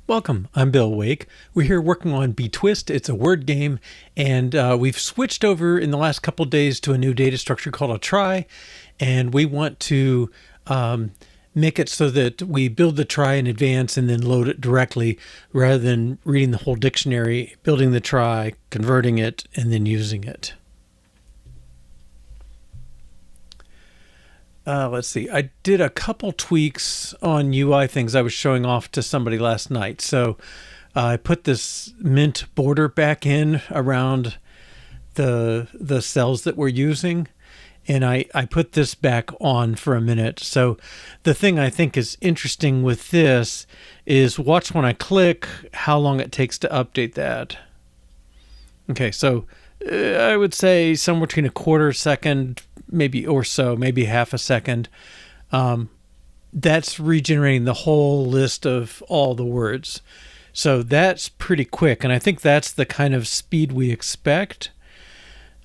Welcome, I'm Bill Wake. We're here working on Betwist. It's a word game, and we've switched over in the last couple of days to a new data structure called a trie, and we want to make it so that we build the trie in advance and then load it directly rather than reading the whole dictionary, building the trie, converting it, and then using it. Let's see. I did a couple tweaks on UI things I was showing off to somebody last night. So I put this mint border back in around the cells that we're using. And I put this back on for a minute. So the thing I think is interesting with this is watch when I click how long it takes to update that. Okay, so I would say somewhere between a quarter second, maybe or so, maybe half a second. That's regenerating the whole list of all the words. So that's pretty quick. And I think that's the kind of speed we expect.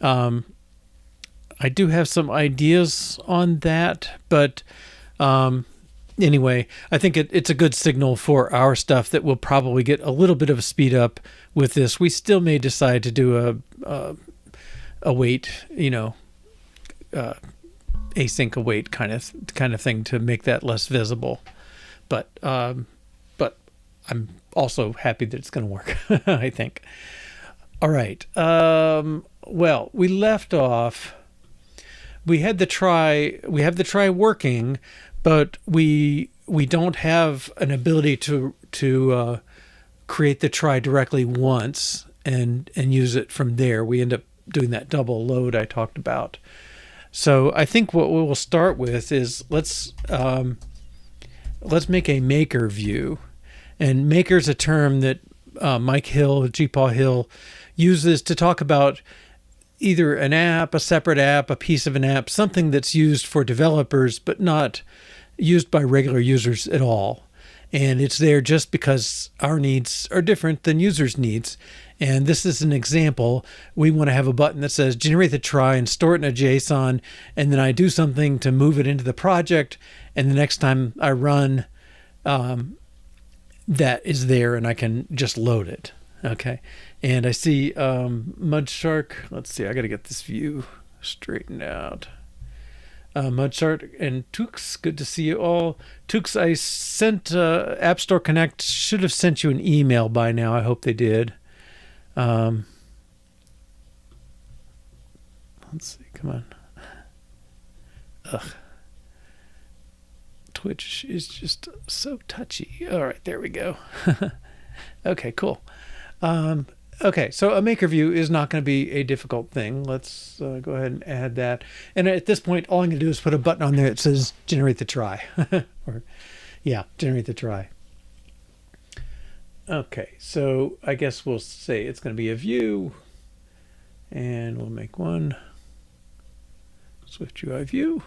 I do have some ideas on that, but anyway, I think it's a good signal for our stuff that we'll probably get a little bit of a speed up with this. We still may decide to do a wait, async await kind of thing to make that less visible. But I'm also happy that it's going to work. I think. All right. Well, we left off. We had the trie. We have the trie working, but we don't have an ability to create the trie directly once and use it from there. We end up doing that double load I talked about. So I think what we'll start with is let's make a maker view, and maker is a term that Mike Hill, G-Paw Hill, uses to talk about either an app, a separate app, a piece of an app, something that's used for developers but not used by regular users at all. And it's there just because our needs are different than users' needs. And this is an example. We want to have a button that says generate the trie and store it in a JSON, and then I do something to move it into the project, and the next time I run, that is there and I can just load it. Okay. And I see Mudshark. Let's see, I got to get this view straightened out. Mudshark and Tux, good to see you all. Tux, I sent App Store Connect, should have sent you an email by now. I hope they did. Let's see, come on. Ugh. Twitch is just so touchy. All right, there we go. Okay, cool. Okay, so a maker view is not going to be a difficult thing. Let's go ahead and add that. And at this point, all I'm going to do is put a button on there that says generate the trie. Generate the trie. Okay, so I guess we'll say it's going to be a view. And we'll make one Swift UI view.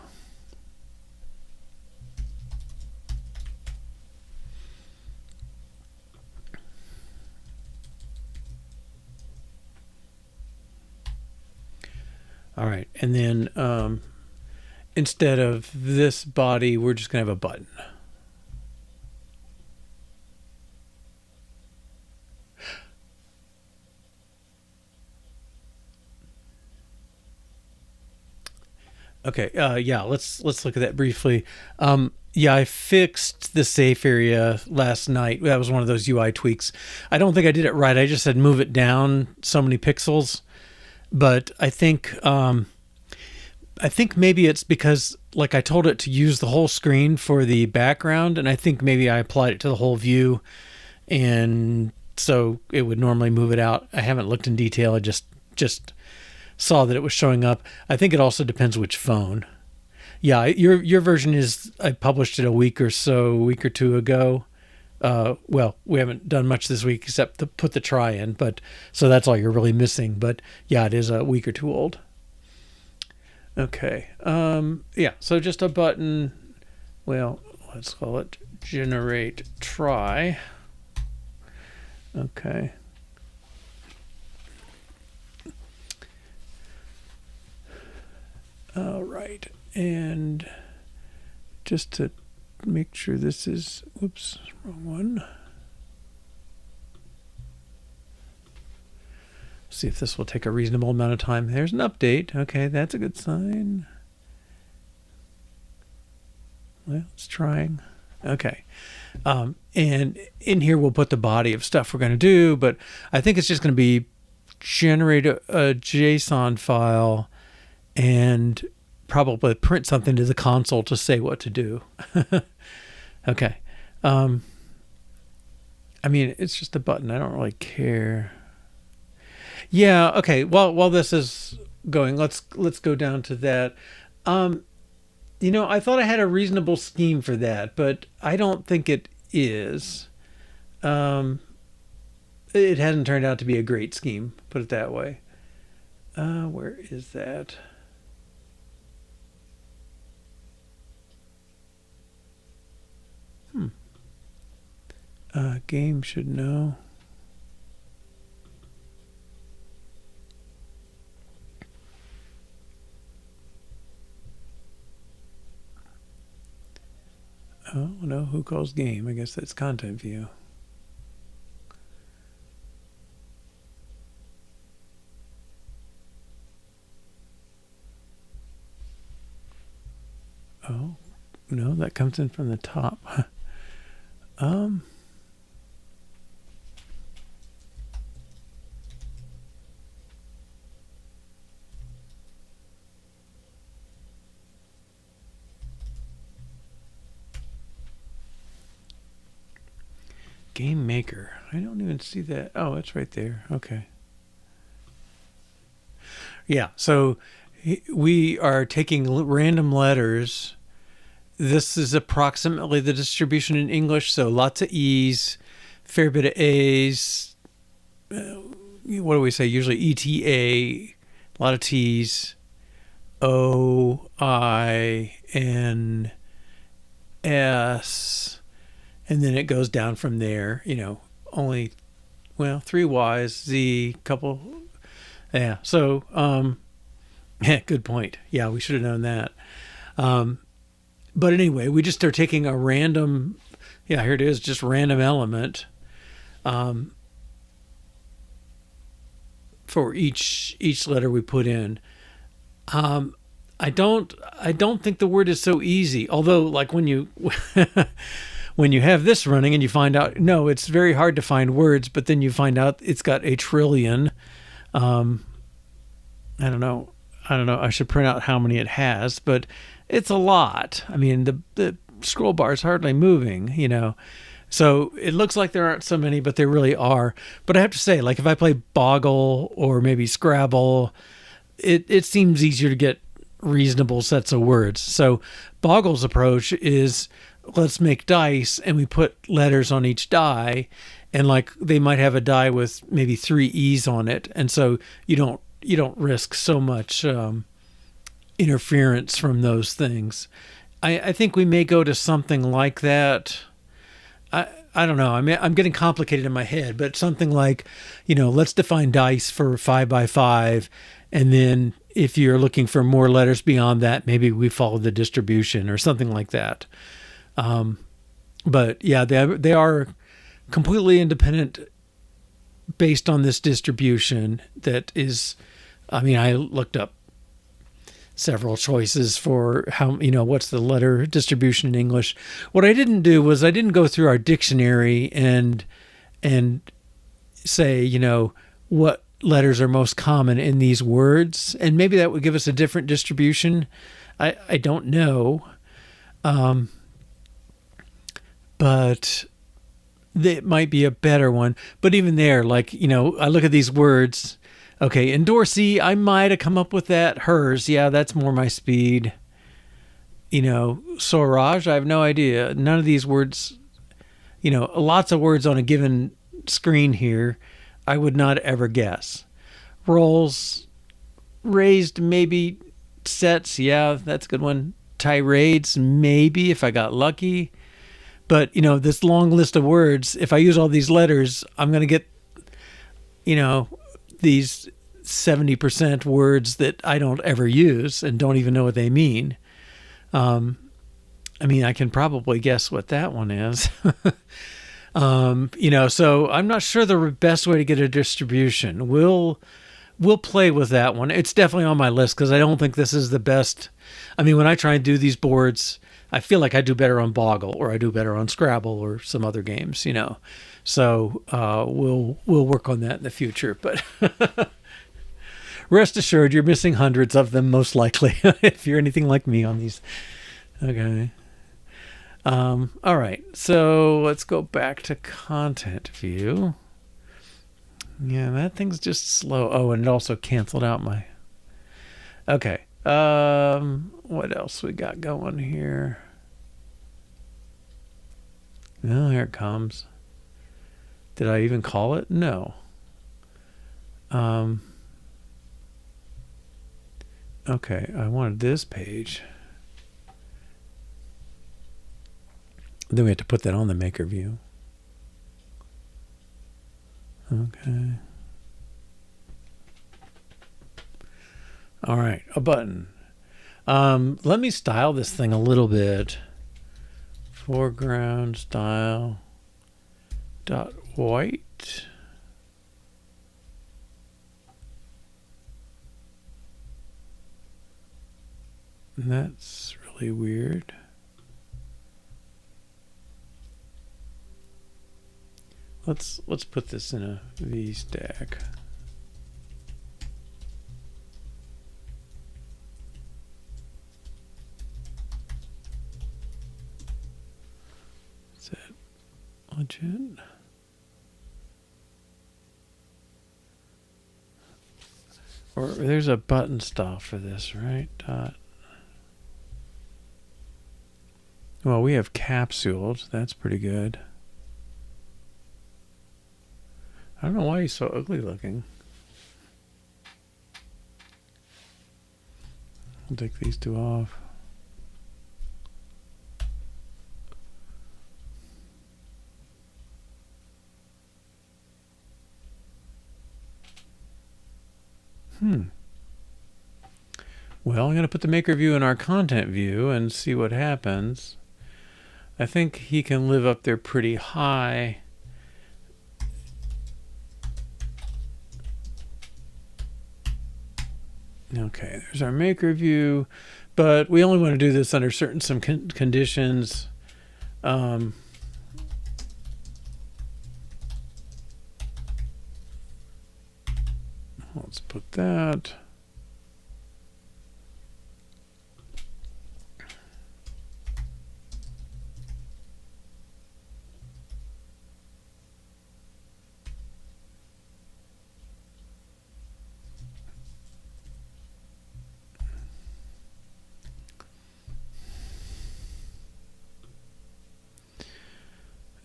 All right, and then instead of this body, we're just going to have a button. Okay, let's look at that briefly. I fixed the safe area last night. That was one of those UI tweaks. I don't think I did it right. I just said move it down so many pixels. But I think maybe it's because, like, I told it to use the whole screen for the background, and I think maybe I applied it to the whole view, and so it would normally move it out. I haven't looked in detail. I just saw that it was showing up. I think it also depends which phone. Yeah, your version is, I published it a week or two ago. Well, we haven't done much this week except to put the trie in, but so that's all you're really missing. But yeah, it is a week or two old. Okay. So just a button. Well, let's call it generate trie. Okay. All right. And just to make sure this is, whoops, wrong one. see if this will take a reasonable amount of time. There's an update. Okay, that's a good sign. Well, it's trying. Okay. And in here we'll put the body of stuff we're going to do, but I think it's just going to be generate a JSON file and probably print something to the console to say what to do. Okay. I mean, it's just a button. I don't really care. Yeah. Okay. Well, while this is going, let's go down to that. You know, I thought I had a reasonable scheme for that, but I don't think it is. It hasn't turned out to be a great scheme, put it that way. Where is that? Game should know. Oh, no, who calls game? I guess that's content view. Oh, no, that comes in from the top. Game maker. I don't even see that. Oh, it's right there. Okay. Yeah, so we are taking random letters. This is approximately the distribution in English, so lots of E's, fair bit of A's. What do we say? Usually ETA, a lot of T's, O, I, N, S, and then it goes down from there. You know, only, well, 3 Y's, Z, couple. Yeah, so, good point. Yeah, we should have known that. But anyway, we just are taking a random, yeah, here it is, just random element for each letter we put in. I don't think the word is so easy. Although, like when you when you have this running and you find out, no, it's very hard to find words, but then you find out it's got a trillion. I don't know. I should print out how many it has, but it's a lot. I mean, the scroll bar is hardly moving, you know. So it looks like there aren't so many, but there really are. But I have to say, like if I play Boggle or maybe Scrabble, it seems easier to get reasonable sets of words. So Boggle's approach is let's make dice and we put letters on each die, and like they might have a die with maybe 3 E's on it, and so you don't risk so much interference from those things. I think we may go to something like that. I don't know. I mean, I'm getting complicated in my head, but something like, you know, let's define dice for 5 by 5, and then if you're looking for more letters beyond that, maybe we follow the distribution or something like that. But yeah, they are completely independent based on this distribution that is, I mean, I looked up several choices for how, you know, what's the letter distribution in English. What I didn't do was I didn't go through our dictionary and say, you know, what letters are most common in these words, and maybe that would give us a different distribution. I don't know. But it might be a better one. But even there, like, you know, I look at these words. Okay, Endorsee, I might have come up with that. Hers, yeah, that's more my speed. You know, Sorage, I have no idea. None of these words, you know, lots of words on a given screen here, I would not ever guess. Rolls, raised, maybe. Sets, yeah, that's a good one. Tirades, maybe, if I got lucky. But, you know, this long list of words, if I use all these letters, I'm going to get, you know, these 70% words that I don't ever use and don't even know what they mean. I mean, I can probably guess what that one is. You know, so I'm not sure the best way to get a distribution. We'll we'll play with that one. It's definitely on my list because I don't think this is the best. I mean, when I try and do these boards, I feel like I do better on Boggle or I do better on Scrabble or some other games, you know. So we'll work on that in the future. But rest assured, you're missing hundreds of them most likely if you're anything like me on these. Okay. All right. So let's go back to content view. Yeah, that thing's just slow. Oh, and it also canceled out my... Okay. What else we got going here? Oh, here it comes. Did I even call it? No. Okay, I wanted this page. Then we have to put that on the maker view. Okay. All right, a button. Let me style this thing a little bit. Foreground style dot white. And that's really weird. Let's put this in a V stack. Is that legit? Or there's a button style for this, right? Well, we have capsuled. That's pretty good. I don't know why he's so ugly looking. I'll take these two off. Well, I'm going to put the maker view in our content view and see what happens. I think he can live up there pretty high. Okay, there's our maker view, but we only want to do this under some conditions. Let's put that.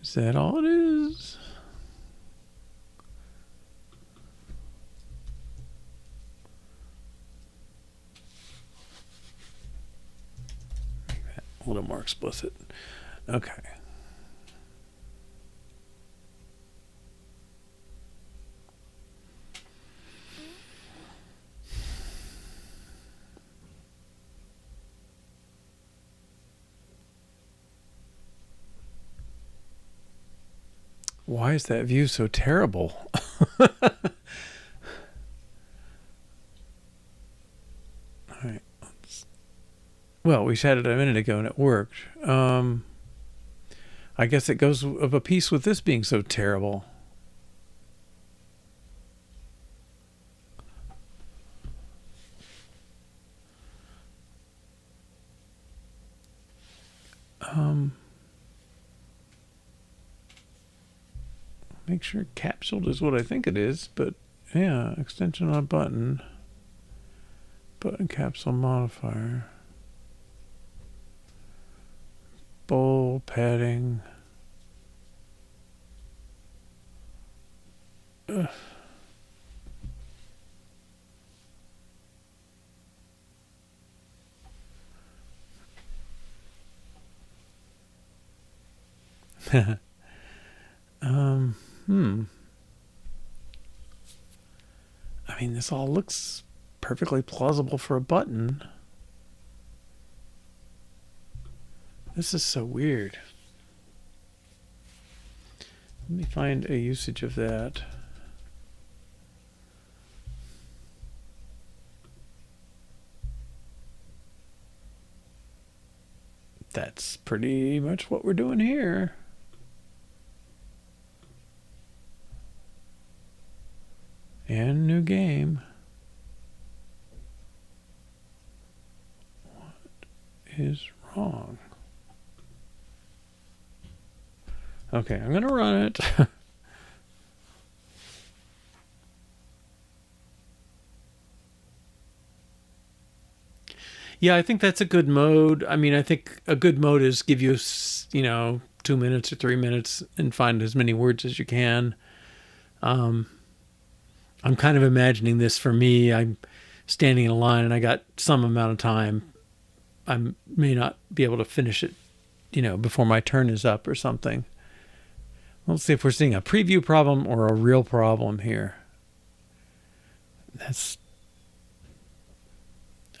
Is that all it is? Make that a little more explicit. Okay. Why is that view so terrible? All right. Well, we had it a minute ago and it worked. I guess it goes of a piece with this being so terrible. Make sure capsuled is what I think it is, but yeah, extension on button capsule modifier, bold padding. Ugh. I mean, this all looks perfectly plausible for a button. This is so weird. Let me find a usage of that. That's pretty much what we're doing here. And new game. What is wrong? Okay, I'm going to run it. Yeah, I think that's a good mode. I mean, I think a good mode is give you, 2 minutes or 3 minutes and find as many words as you can. I'm kind of imagining this for me. I'm standing in a line and I got some amount of time. I may not be able to finish it, before my turn is up or something. Let's see if we're seeing a preview problem or a real problem here. That's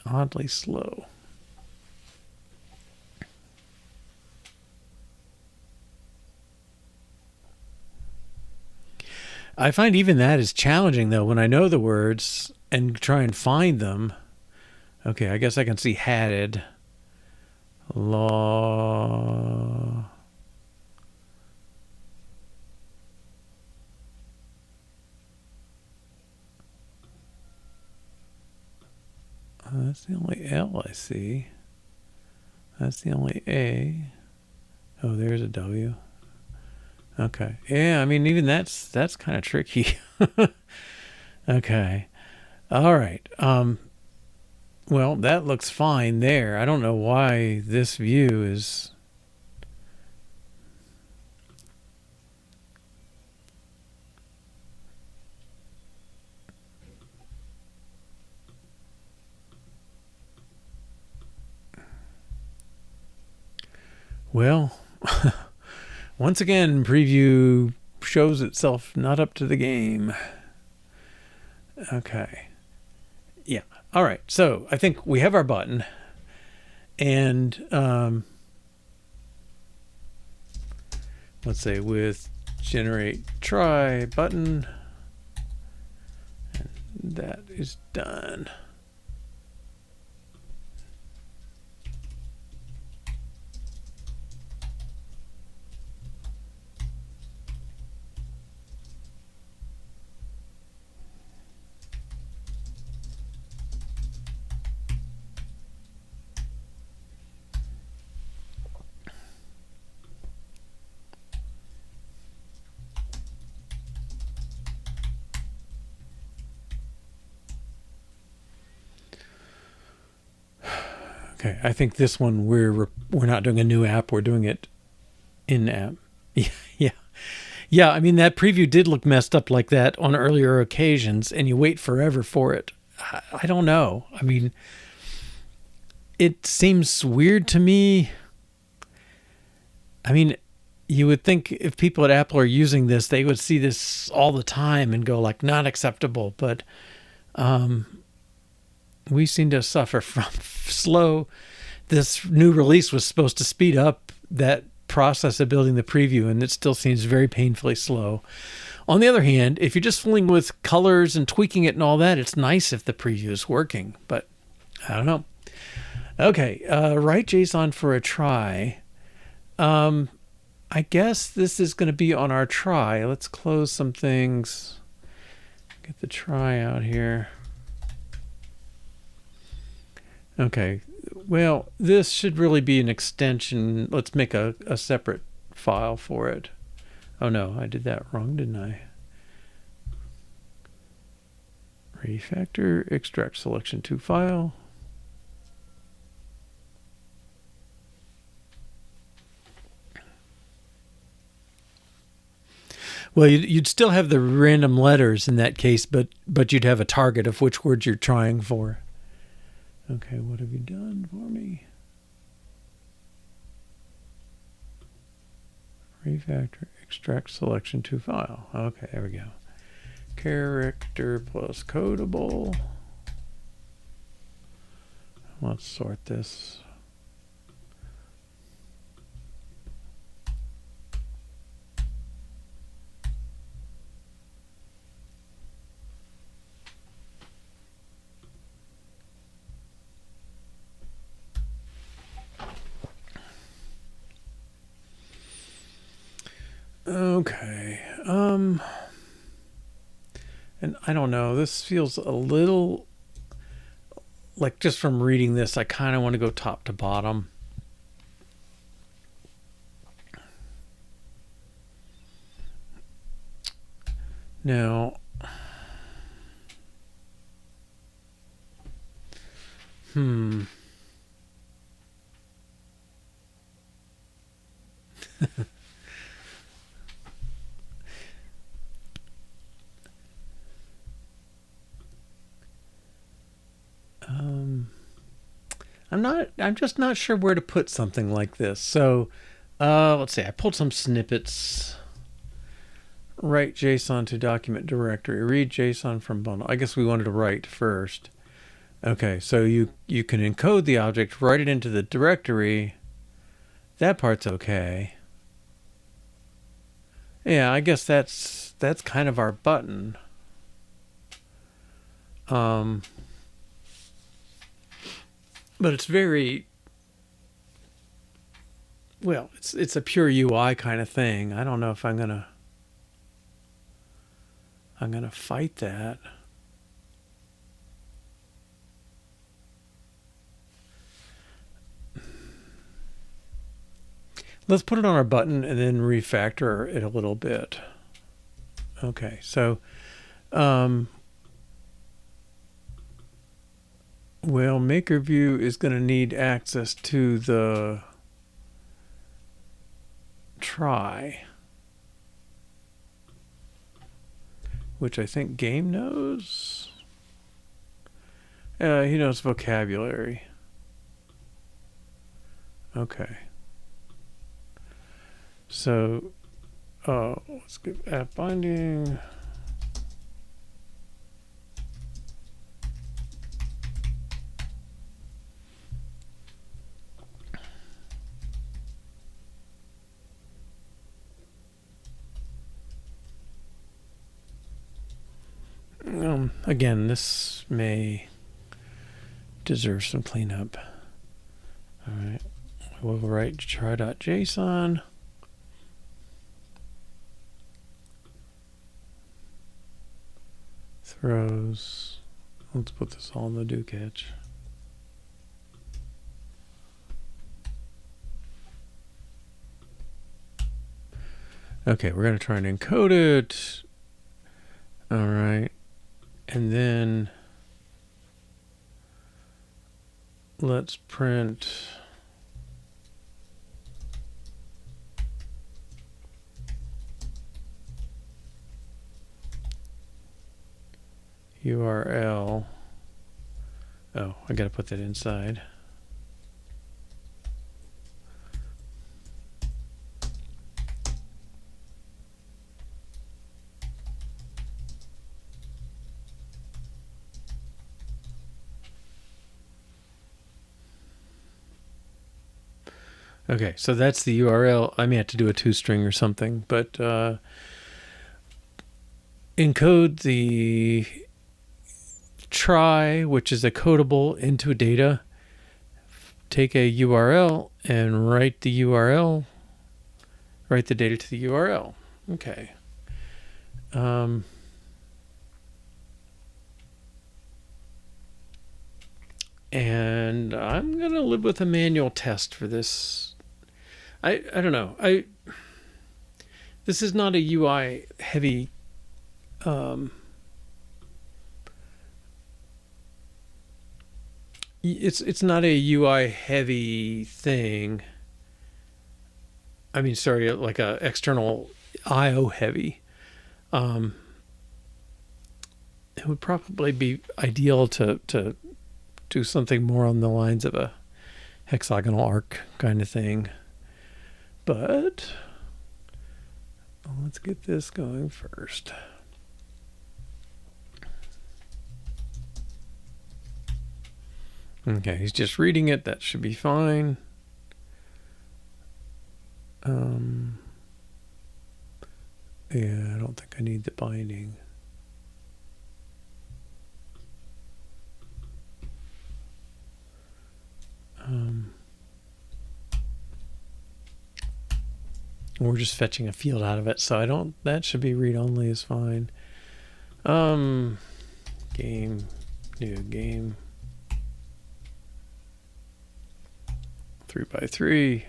oddly slow. I find even that is challenging, though, when I know the words and try and find them. Okay, I guess I can see hatted. Law. That's the only L I see. That's the only A. Oh, there's a W. Okay. Yeah, I mean, even that's kind of tricky. Okay. All right. Well, that looks fine there. I don't know why this view is... Well, once again, preview shows itself not up to the game. Okay. Yeah. All right. So I think we have our button. And let's say with generate try button. And that is done. Okay, I think this one we're not doing a new app. We're doing it in app. Yeah. I mean, that preview did look messed up like that on earlier occasions, and you wait forever for it. I don't know. I mean, it seems weird to me. I mean, you would think if people at Apple are using this, they would see this all the time and go like, not acceptable. But we seem to suffer from slow. This new release was supposed to speed up that process of building the preview, and it still seems very painfully slow. On the other hand, if you're just fooling with colors and tweaking it and all that, it's nice if the preview is working, but I don't know. Okay, write JSON for a try. I guess this is going to be on our try. Let's close some things. Get the try out here. Okay, well, this should really be an extension. Let's make a separate file for it. Oh no, I did that wrong, didn't I? Refactor, extract selection to file. Well, you'd still have the random letters in that case, but you'd have a target of which words you're trying for. Okay, what have you done for me? Refactor, extract selection to file. Okay, there we go. Character plus codable. Let's sort this. Okay. And I don't know, this feels a little like, just from reading this, I kind of want to go top to bottom. Now, I'm just not sure where to put something like this. So, let's see, I pulled some snippets. Write JSON to document directory. Read JSON from bundle. I guess we wanted to write first. Okay, so you can encode the object, write it into the directory. That part's okay. Yeah, I guess that's kind of our button. But it's very, well, it's a pure UI kind of thing. I don't know if I'm gonna fight that. Let's put it on our button and then refactor it a little bit. Okay, so well, maker view is going to need access to the try, which I think game knows. He knows vocabulary. Okay. So, let's get app binding. Again, this may deserve some cleanup. All right, we'll write try.json. Throws. Let's put this all in the do catch. Okay, we're going to try and encode it. All right. And then let's print URL. Oh, I got to put that inside. Okay, so that's the URL. I may have to do a toString or something, but encode the try, which is a codable, into data. Take a URL and write the URL. Write the data to the URL. Okay. And I'm going to live with a manual test for this. I don't know. This is not a UI heavy it's not a UI heavy thing. I mean, sorry, like a external IO heavy. It would probably be ideal to do something more on the lines of a hexagonal arc kind of thing. But let's get this going first. Okay, he's just reading it. That should be fine. Yeah, I don't think I need the binding. We're just fetching a field out of it, so that should be read only is fine. Game, new game. 3x3.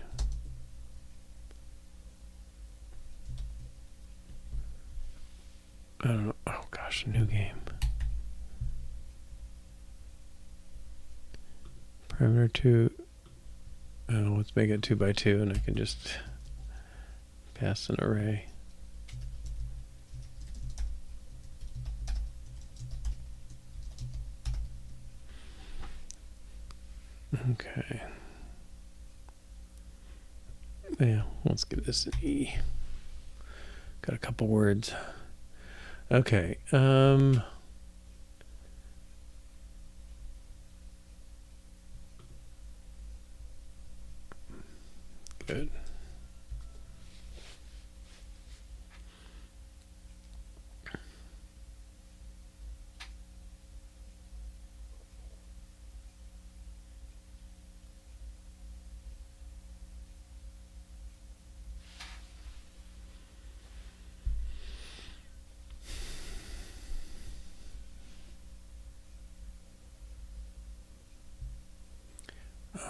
I don't know. Oh gosh, new game. Parameter 2. Oh, let's make it 2x2, and I can just pass an array. Okay. Yeah, let's give this an E. Got a couple words. Okay. Good.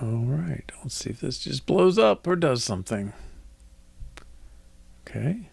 All right, let's see if this just blows up or does something. Okay.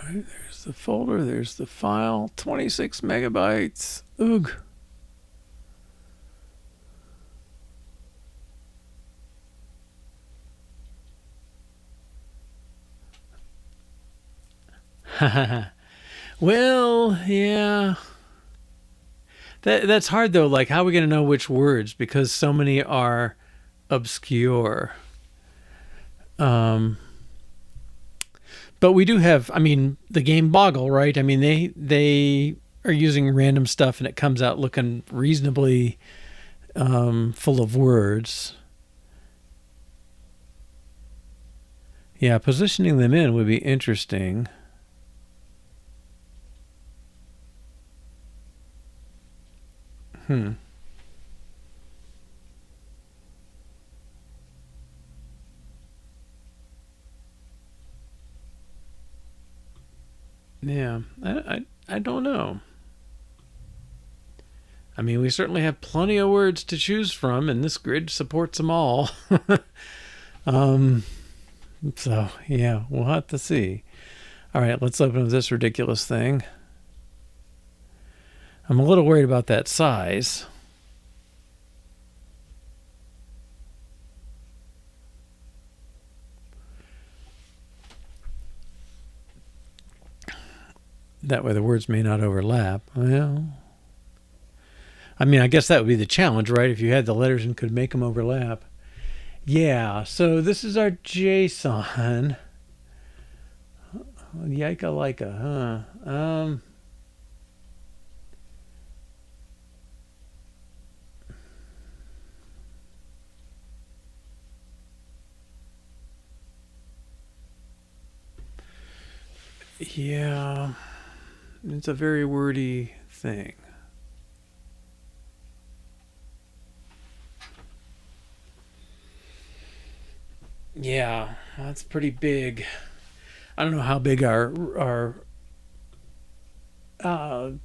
There's the folder, there's the file, 26 megabytes. Ugh. Well, yeah. That's hard though. Like, how are we going to know which words? Because so many are obscure. But we do have, I mean, the game Boggle, right? I mean, they are using random stuff and it comes out looking reasonably full of words. Yeah, positioning them in would be interesting. Yeah, I don't know. I mean, we certainly have plenty of words to choose from, and this grid supports them all. So, yeah, we'll have to see. All right, let's open up this ridiculous thing. I'm a little worried about that size. That way the words may not overlap. Well, I mean, I guess that would be the challenge, right? If you had the letters and could make them overlap. Yeah, so this is our JSON. Yika-lika, huh? Yeah, it's a very wordy thing. Yeah, that's pretty big. I don't know how big our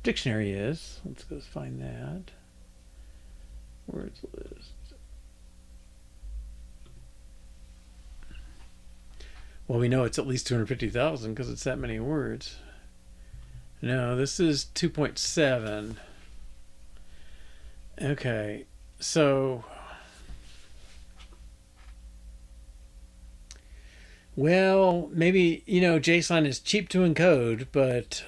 dictionary is. Let's go find that. Words list. Well, we know it's at least 250,000 because it's that many words. No, this is 2.7. Okay, so... Well, maybe, JSON is cheap to encode, but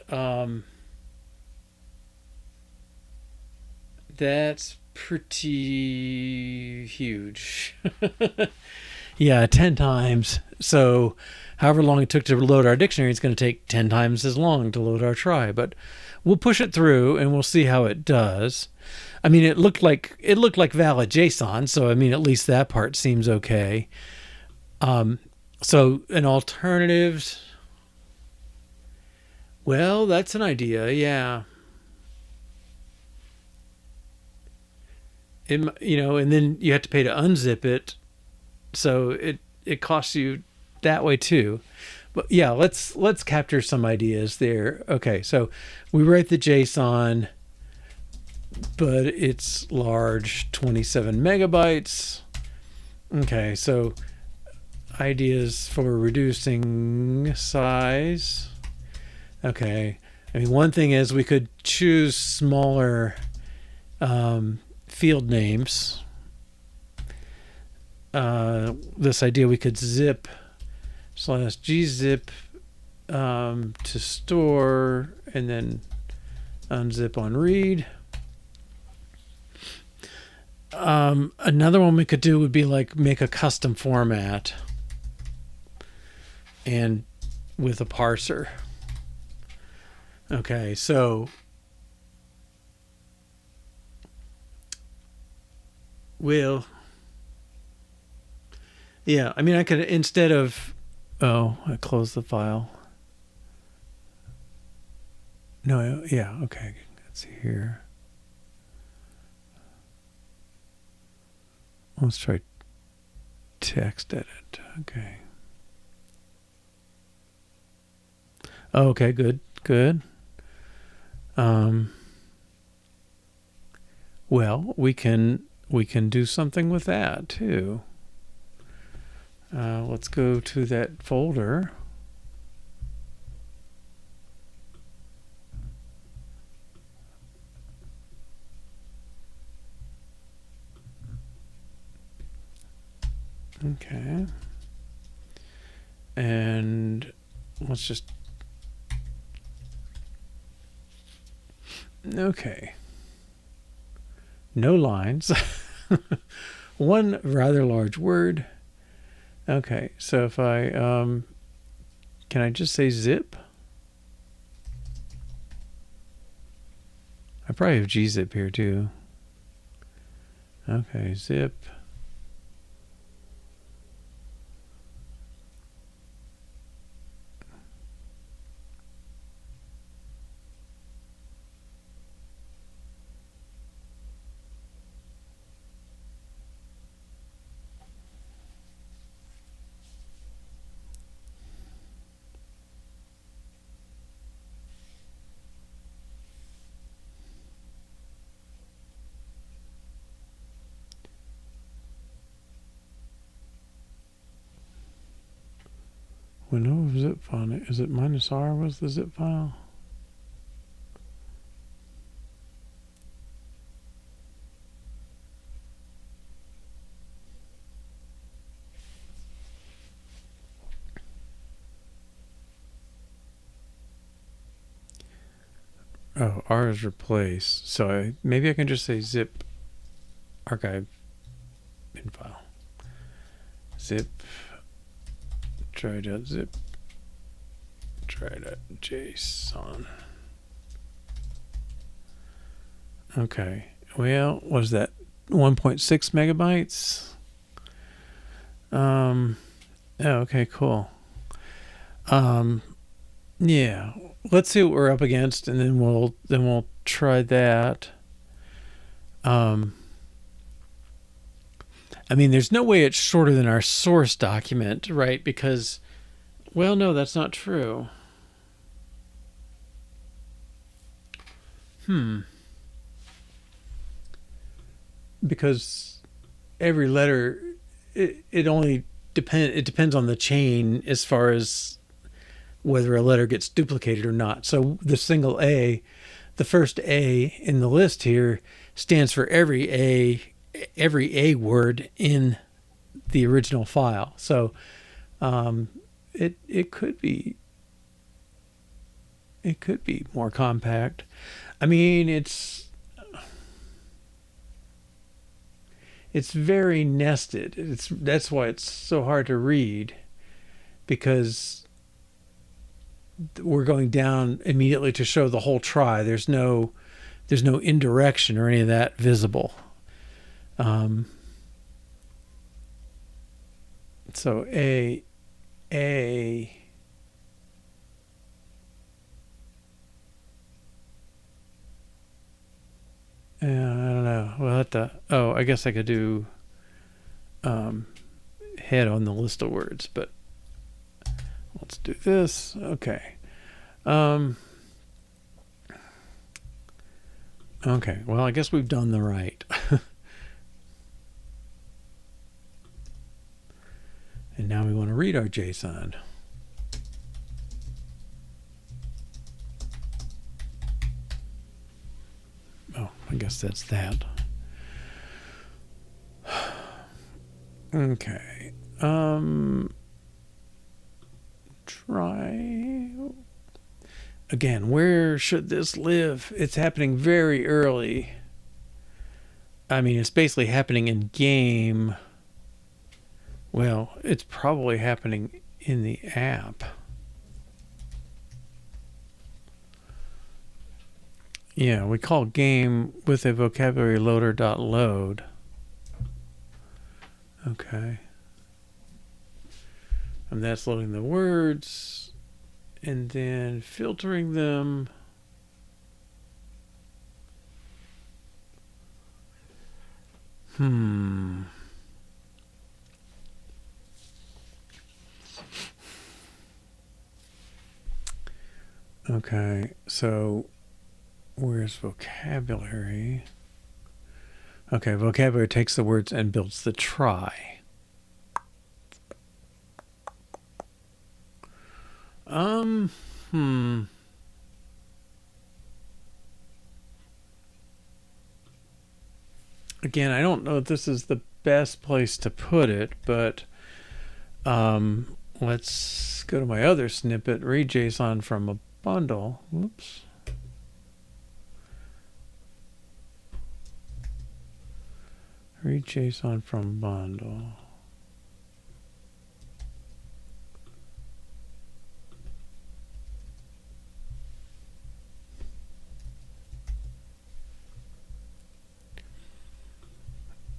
that's pretty huge. Yeah, 10 times. So however long it took to load our dictionary, it's going to take 10 times as long to load our trie. But we'll push it through and we'll see how it does. I mean, it looked like valid JSON, so I mean, at least that part seems okay. So an alternative. Well, that's an idea, yeah. And then you have to pay to unzip it, so it costs you that way too. But yeah, let's capture some ideas there. Okay, so we write the JSON, but it's large, 27 megabytes. Okay, so ideas for reducing size. Okay, I mean, one thing is we could choose smaller field names. This idea we could zip /gzip to store and then unzip on read. Another one we could do would be like make a custom format and with a parser. Okay, so yeah, I mean, I could, instead of, I closed the file. No, yeah, okay, let's see here. Let's try text edit, okay. Okay, good. Well, we can do something with that too. Let's go to that folder. Okay. And let's just, okay. No lines. One rather large word. Okay, so if I, can I just say zip? I probably have gzip here too. Okay, zip. No zip file. Is it -r was the zip file? Oh, R is replaced. So maybe I can just say zip archive in file. Zip trie.zip trie.json. Okay. Well, was that 1.6 megabytes? Oh, okay, cool. Yeah. Let's see what we're up against, and then we'll try that. I mean, there's no way it's shorter than our source document, right? Because, well, no, that's not true. Because every letter, it only depends on the chain as far as whether a letter gets duplicated or not. So the single A, the first A in the list here, stands for every A word in the original file. So it could be more compact. I mean, it's very nested. That's why it's so hard to read. because we're going down immediately to show the whole trie. There's no indirection or any of that visible. So I don't know. Well, I guess I could do head on the list of words, but let's do this. Okay. Okay. Well, I guess we've done the right. And now we want to read our JSON. Oh, I guess that's that. Okay. Try. Again, where should this live? It's happening very early. I mean, it's basically happening in game. Well, it's probably happening in the app. Yeah, we call game with a vocabulary loader.load. Okay. And that's loading the words and then filtering them. Okay, so where's vocabulary? Okay, vocabulary takes the words and builds the trie. Again, I don't know if this is the best place to put it, but let's go to my other snippet, read JSON from a bundle. Whoops. Read JSON from bundle.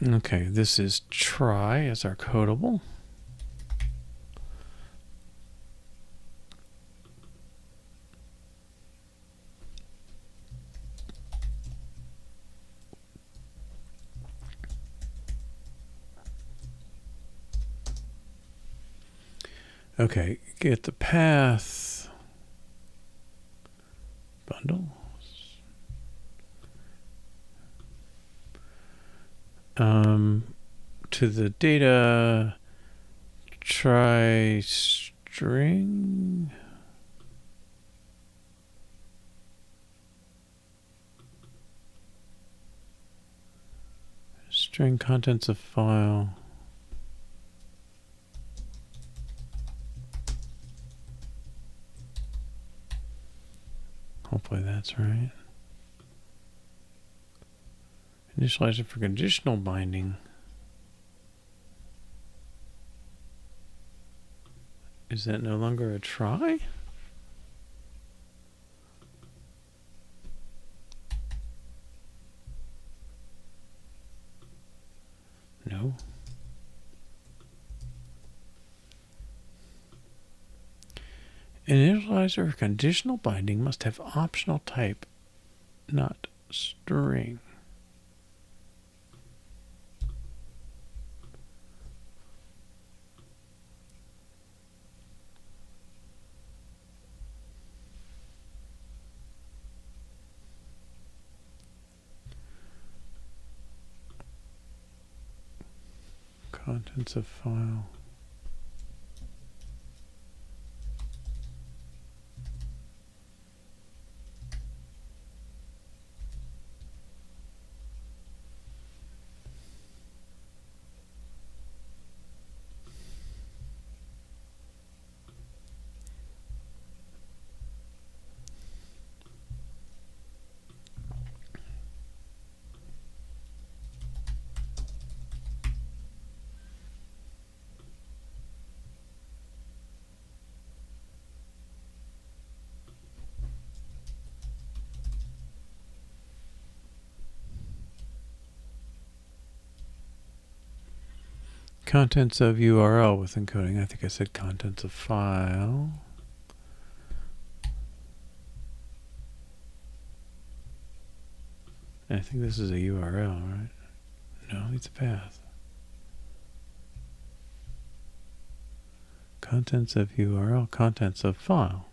Okay, this is try as our codable. Okay, get the path bundle. To the data try string. String contents of file. Hopefully that's right. Initialize it for conditional binding. Is that no longer a try? No. An initializer for conditional binding must have optional type, not string. Contents of file. Contents of URL with encoding. I think I said contents of file. I think this is a URL, right? No, it's a path. Contents of URL, contents of file.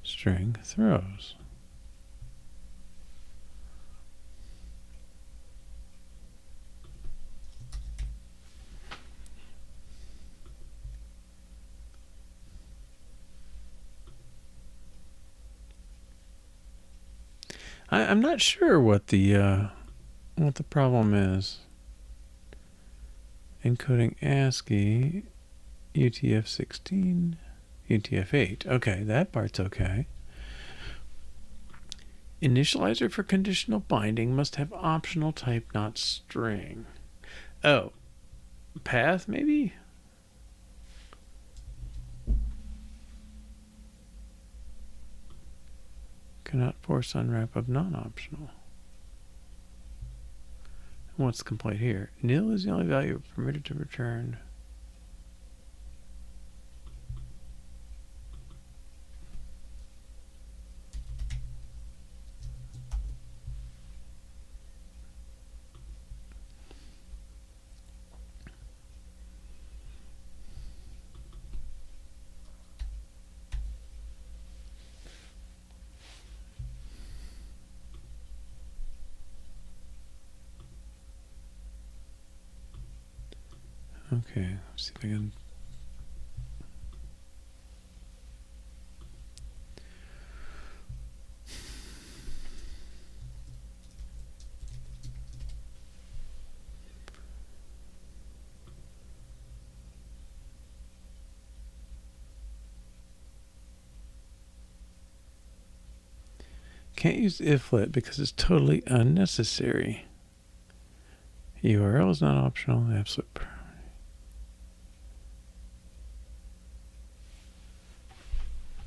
String throws. I'm not sure what the problem is. Encoding ASCII, UTF-16, UTF-8. Okay, that part's okay. Initializer for conditional binding must have optional type, not string. Oh, path maybe? Cannot force unwrap of non-optional. What's the complaint here? Nil is the only value permitted to return. Okay, let's see if I can. Can't use iflet because it's totally unnecessary. URL is not optional. Absolute.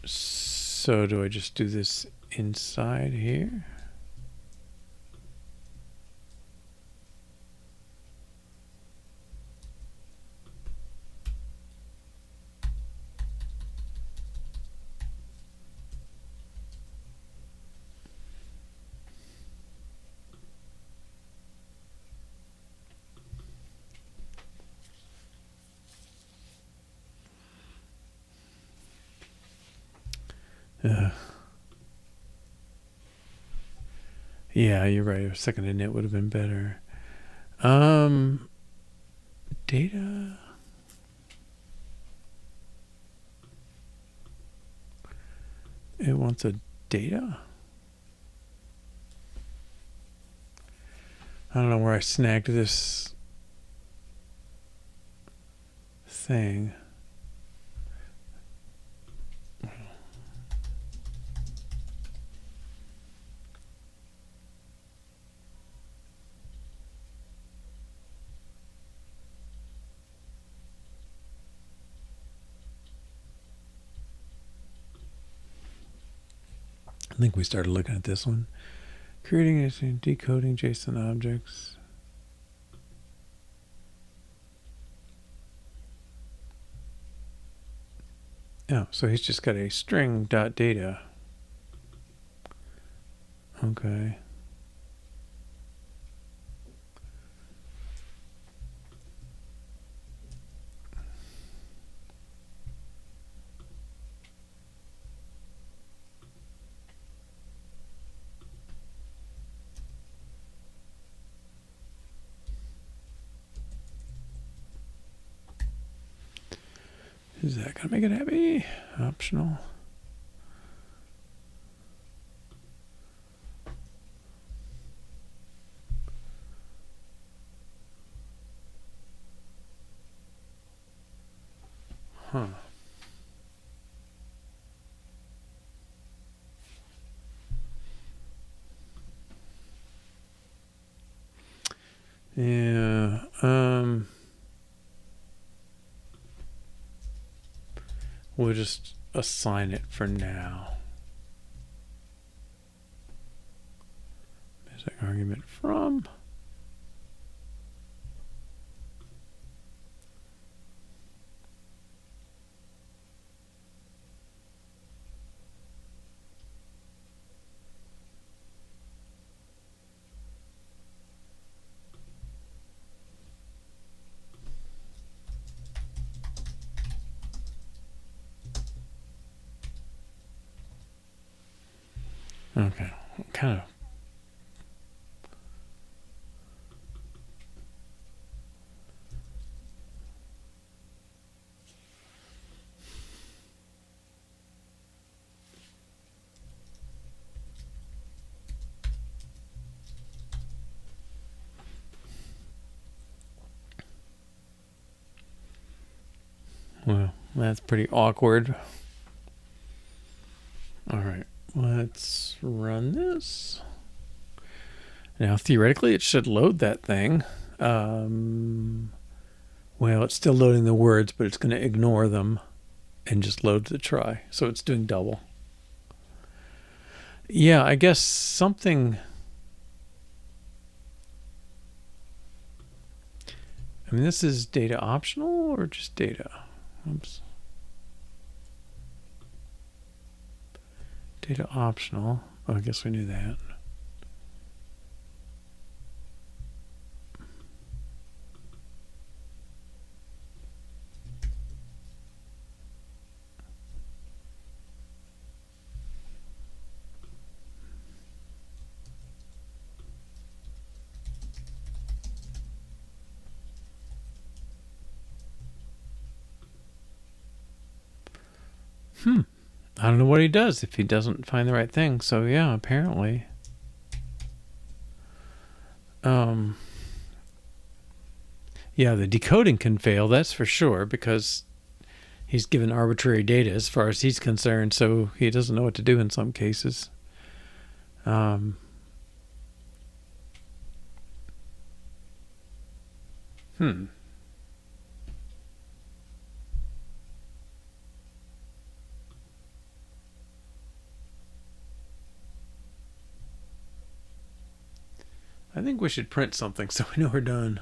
So do I just do this inside here? Yeah, you're right. A second init would have been better. Data. It wants a data. I don't know where I snagged this thing. I think we started looking at this one. Creating and decoding JSON objects. Oh, so he's just got a string.data. Okay. Is that going to make it happy? Optional. Huh. Yeah. We'll just assign it for now. There's an argument from. Okay, kind of. Well, that's pretty awkward. All right, let's run this. Now, theoretically, it should load that thing. Well, it's still loading the words, but it's going to ignore them and just load the try. So it's doing double. Yeah, I guess something... I mean, this is data optional or just data? Oops. Data optional. Oh, I guess we knew that. I don't know what he does if he doesn't find the right thing. So yeah, apparently. Yeah, the decoding can fail, that's for sure, because he's given arbitrary data as far as he's concerned, so he doesn't know what to do in some cases. I think we should print something so we know we're done.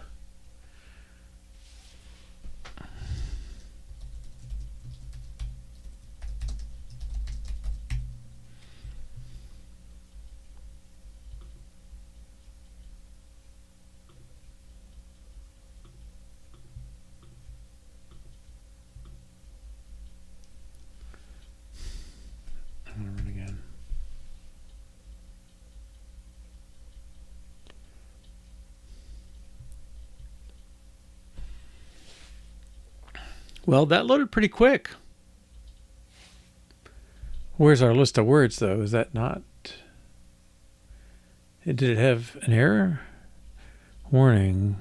I'm gonna run again. Well, that loaded pretty quick. Where's our list of words, though? Is that not... Did it have an error? Warning.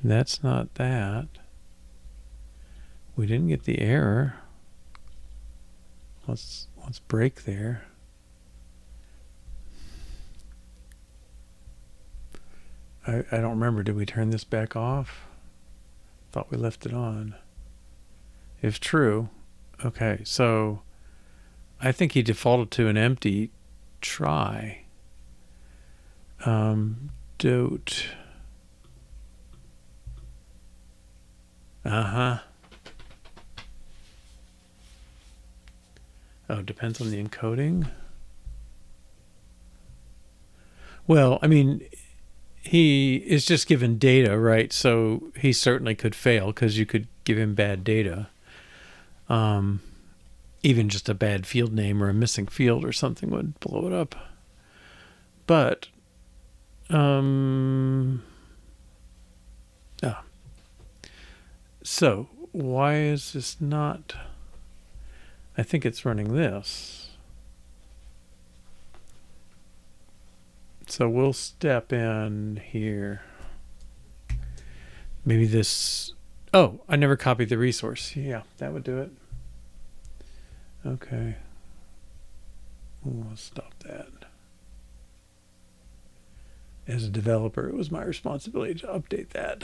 That's not that. We didn't get the error. Let's break there. I don't remember. Did we turn this back off? Thought we left it on. If true, okay, so I think he defaulted to an empty try. Dote. Oh, depends on the encoding. Well, I mean, he is just given data, right? So he certainly could fail because you could give him bad data. Even just a bad field name or a missing field or something would blow it up. But, so why is this not... I think it's running this. So we'll step in here. Maybe this... Oh, I never copied the resource. Yeah, that would do it. Okay. We'll stop that. As a developer, it was my responsibility to update that.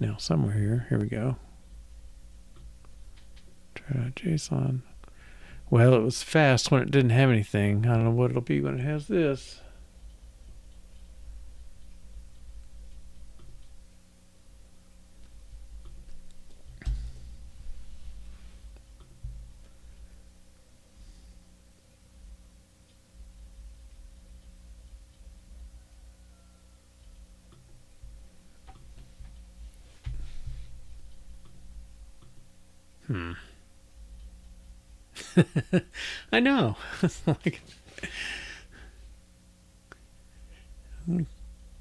Now somewhere here we go. Trie.json. Well, it was fast when it didn't have anything. I don't know what it'll be when it has this. I know. Like,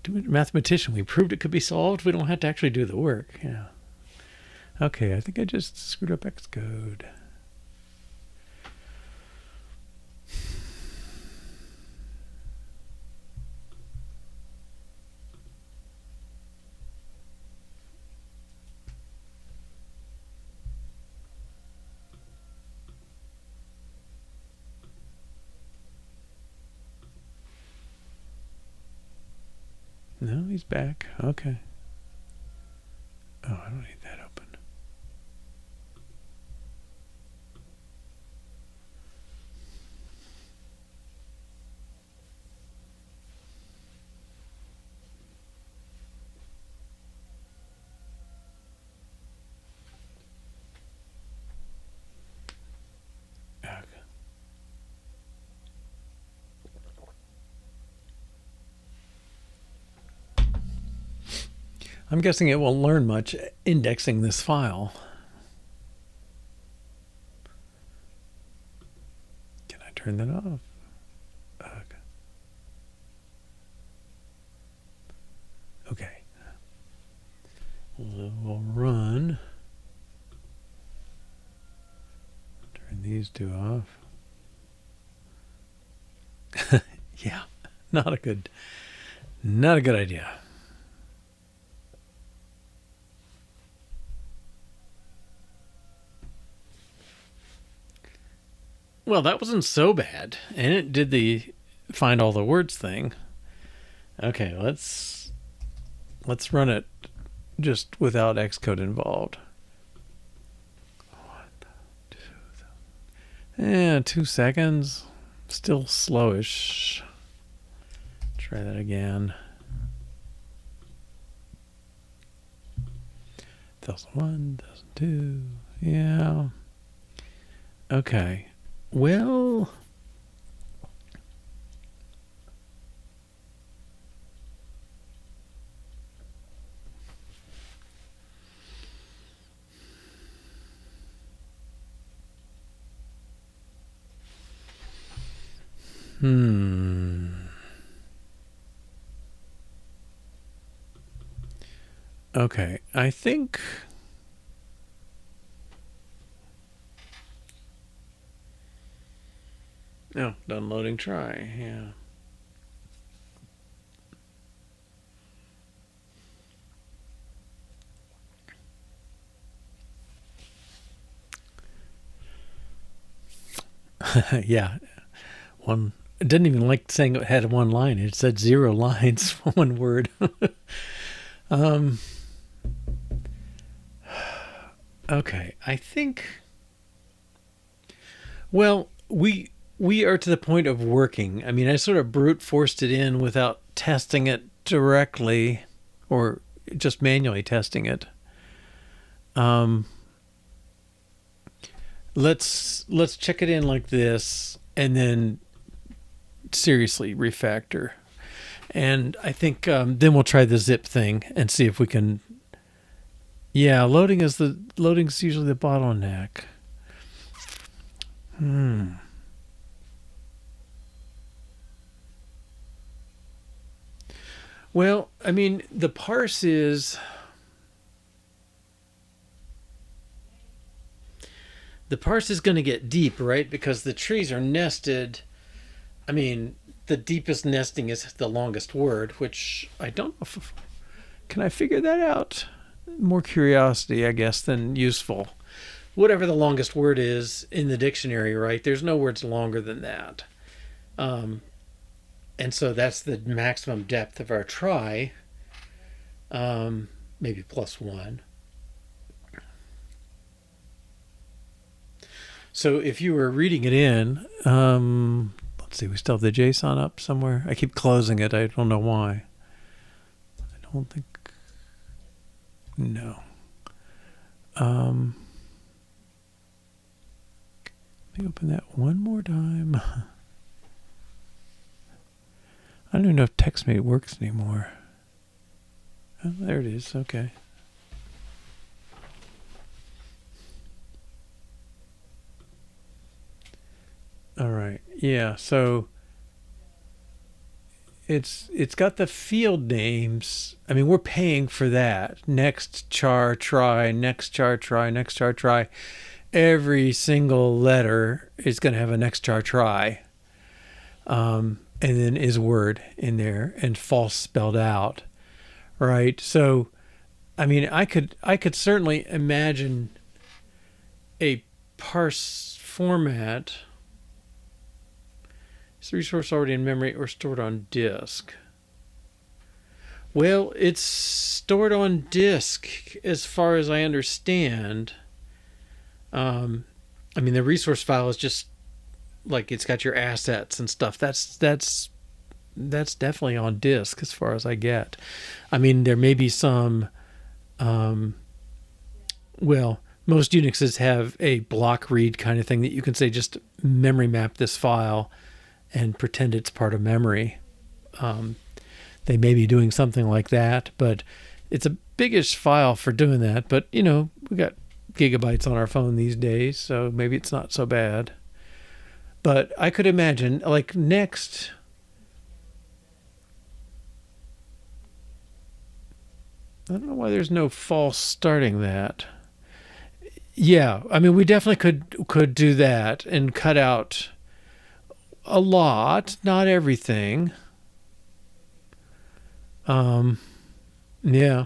mathematician, we proved it could be solved. We don't have to actually do the work. Yeah. Okay, I think I just screwed up Xcode. No, he's back. Okay. Oh, I don't need that open. Okay. I'm guessing it won't learn much indexing this file. Can I turn that off? Okay. We'll run. Turn these two off. Yeah, not a good idea. Well, that wasn't so bad, and it did the find all the words thing. Okay, let's run it just without Xcode involved. 2 seconds. Still slowish. Try that again. 1001, 1002. Yeah. Okay. Well, okay, I think no, done loading try. Yeah. Yeah. One, it didn't even like saying it had one line. It said 0 lines, one word. Okay, I think. Well, we are to the point of working. I mean, I sort of brute forced it in without testing it directly, or just manually testing it. Let's check it in like this, and then seriously refactor. And I think then we'll try the zip thing and see if we can. Yeah, loading's usually the bottleneck. Well, I mean, the parse is. The parse is going to get deep, right? Because the trees are nested. I mean, the deepest nesting is the longest word, which I don't know if. Can I figure that out? More curiosity, I guess, than useful. Whatever the longest word is in the dictionary, right? There's no words longer than that. And so that's the maximum depth of our try. Maybe +1. So if you were reading it in, let's see, we still have the JSON up somewhere. I keep closing it. I don't know why. I don't think. No. Let me open that one more time. I don't even know if TextMate works anymore. Oh, there it is. Okay. All right. Yeah. So it's got the field names. I mean, we're paying for that. Next char try, next char try, next char try. Every single letter is going to have a next char try. And then is word in there and false spelled out. Right. So, I mean, I could certainly imagine a parse format. Is the resource already in memory or stored on disk? Well, it's stored on disk as far as I understand. I mean, the resource file is just like it's got your assets and stuff. That's definitely on disk as far as I get. I mean, there may be some. Well, most Unixes have a block read kind of thing that you can say just memory map this file and pretend it's part of memory. They may be doing something like that, but it's a biggish file for doing that. But, we got gigabytes on our phone these days, so maybe it's not so bad. But I could imagine, like, next... I don't know why there's no false starting that. Yeah, I mean, we definitely could do that and cut out a lot, not everything. Yeah.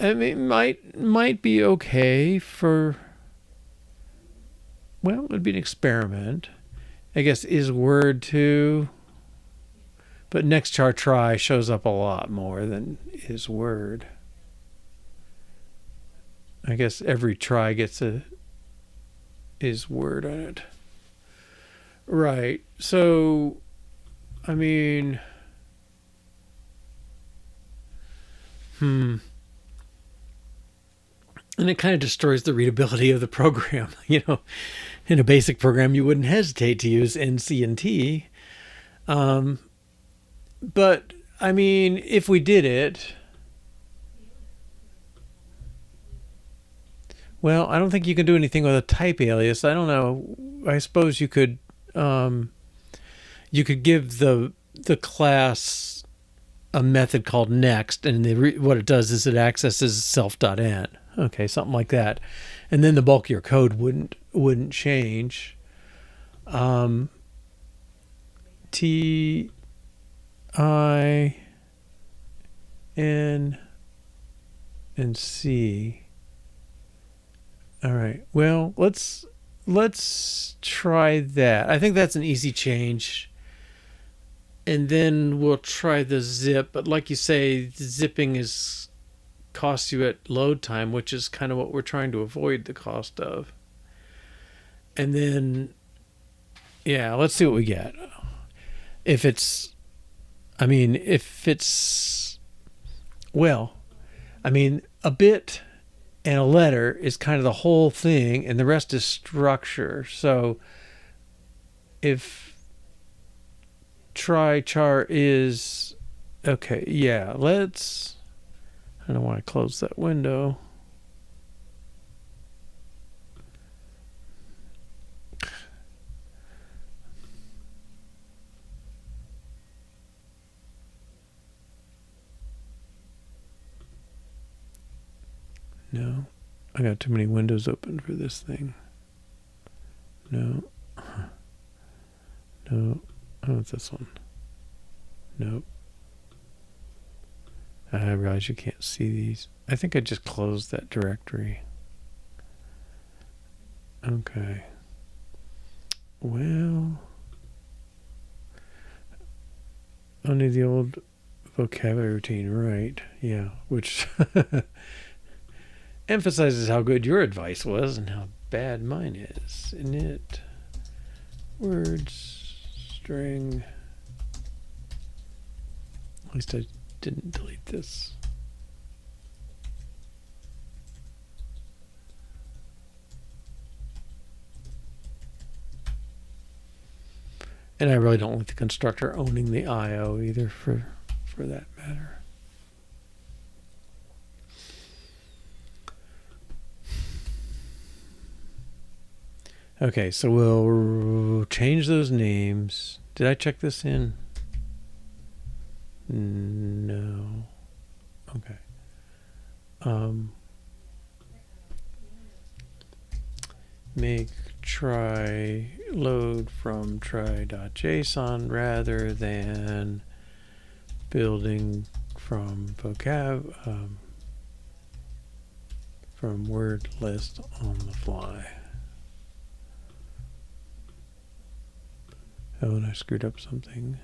I mean, might be okay for. Well, it'd be an experiment. I guess is word too. But next char try shows up a lot more than is word. I guess every try gets a is word on it. Right. So, I mean, and it kind of destroys the readability of the program. In a basic program, you wouldn't hesitate to use NC and T. But, I mean, if we did it, well, I don't think you can do anything with a type alias. I don't know. I suppose you could give the class a method called next, and what it does is it accesses self.n. Okay, something like that, and then the bulk of your code wouldn't change. T I N and C. All right. Well, let's try that. I think that's an easy change. And then we'll try the zip. But like you say, the zipping costs you at load time, which is kind of what we're trying to avoid the cost of. And then, yeah, let's see what we get. A bit and a letter is kind of the whole thing, and the rest is structure. So if try char is okay, yeah, I don't know why I closed that window. No, I got too many windows open for this thing. No. Oh, it's this one. Nope. I realize you can't see these. I think I just closed that directory. Okay. Well, only the old vocabulary routine, right? Yeah, which emphasizes how good your advice was and how bad mine is. Init words string. At least I didn't delete this. And I really don't like the constructor owning the IO either, for that matter. Okay, so we'll change those names. Did I check this in? No. Okay. Make try load from try.json rather than building from vocab from word list on the fly. Oh, and I screwed up something.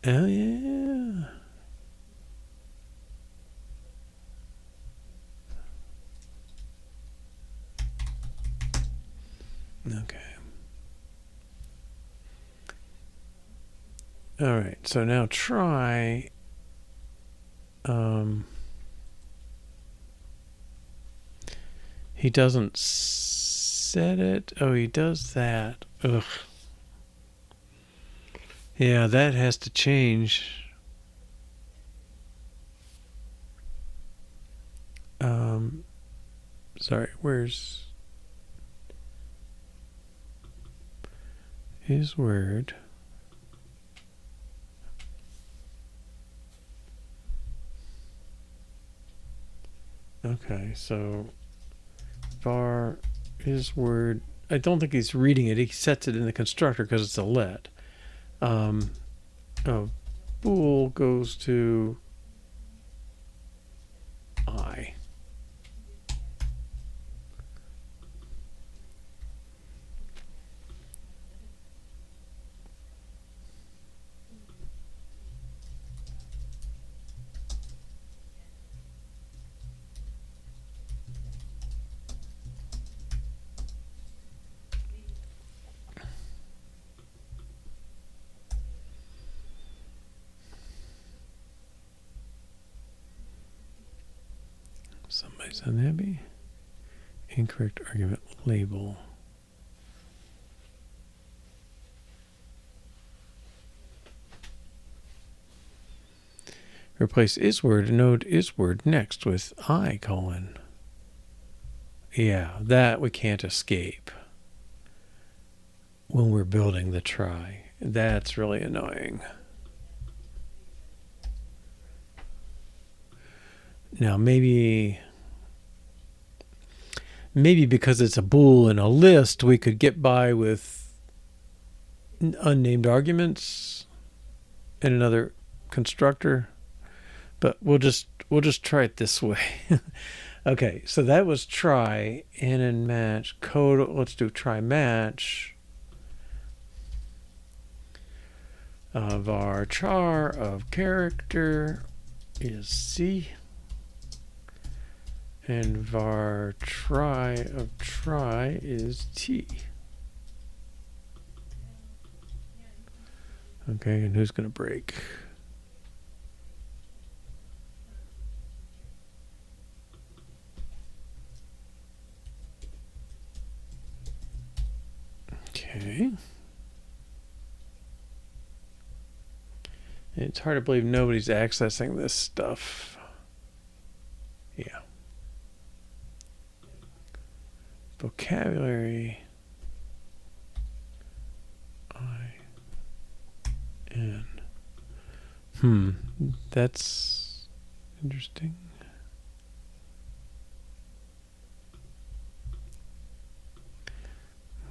Oh yeah. Okay. All right. So now try. He doesn't set it. Oh, he does that. Ugh. Yeah, that has to change. Sorry, where's his word? Okay, so var his word. I don't think he's reading it. He sets it in the constructor because it's a let. Bool goes to I. Somebody's unhappy. Incorrect argument label. Replace isWord node isWord next with I colon. Yeah, that we can't escape when we're building the try. That's really annoying. Now maybe because it's a bool in a list, we could get by with unnamed arguments in another constructor, but we'll just try it this way. Okay, so that was try and match code. Let's do try match. Var char of character is C. And var try of try is T. Okay, and who's going to break? Okay. It's hard to believe nobody's accessing this stuff. Yeah. Vocabulary. That's interesting.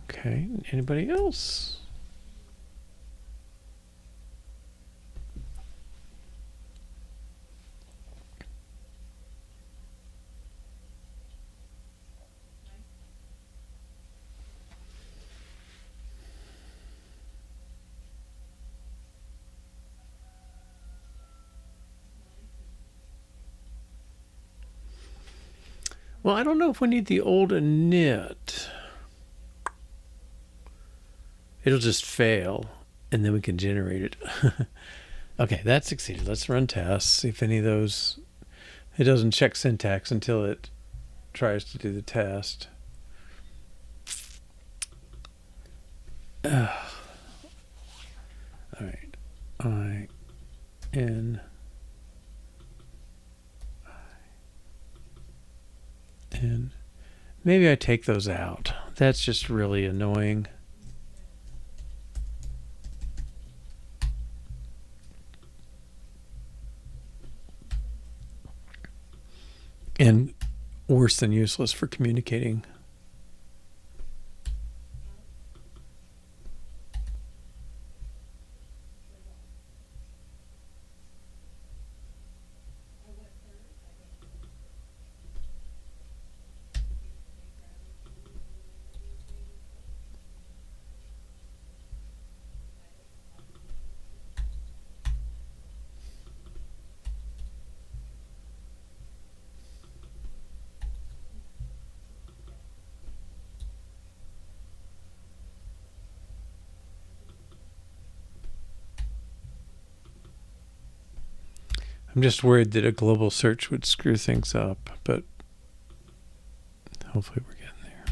Okay, anybody else? Well, I don't know if we need the old init. It'll just fail, and then we can generate it. Okay, that succeeded. Let's run tests, see if any of those... It doesn't check syntax until it tries to do the test. All right. N Maybe I take those out. That's just really annoying. And worse than useless for communicating. I'm just worried that a global search would screw things up, but hopefully we're getting there.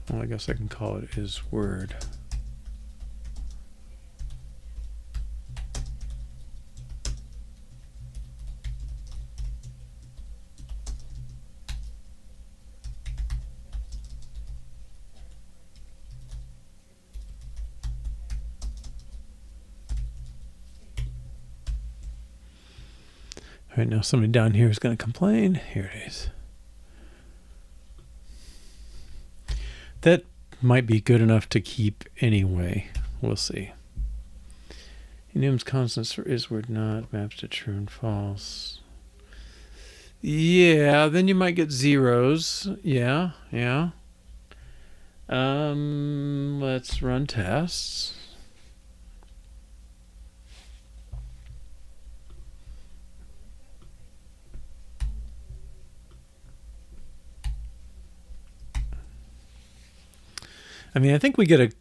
Well, I guess I can call it is word. All right, now somebody down here is going to complain. Here it is. That might be good enough to keep anyway. We'll see. Enums constants for is word not maps to true and false. Yeah, then you might get zeros. Yeah. Let's run tests. I mean, I think we get a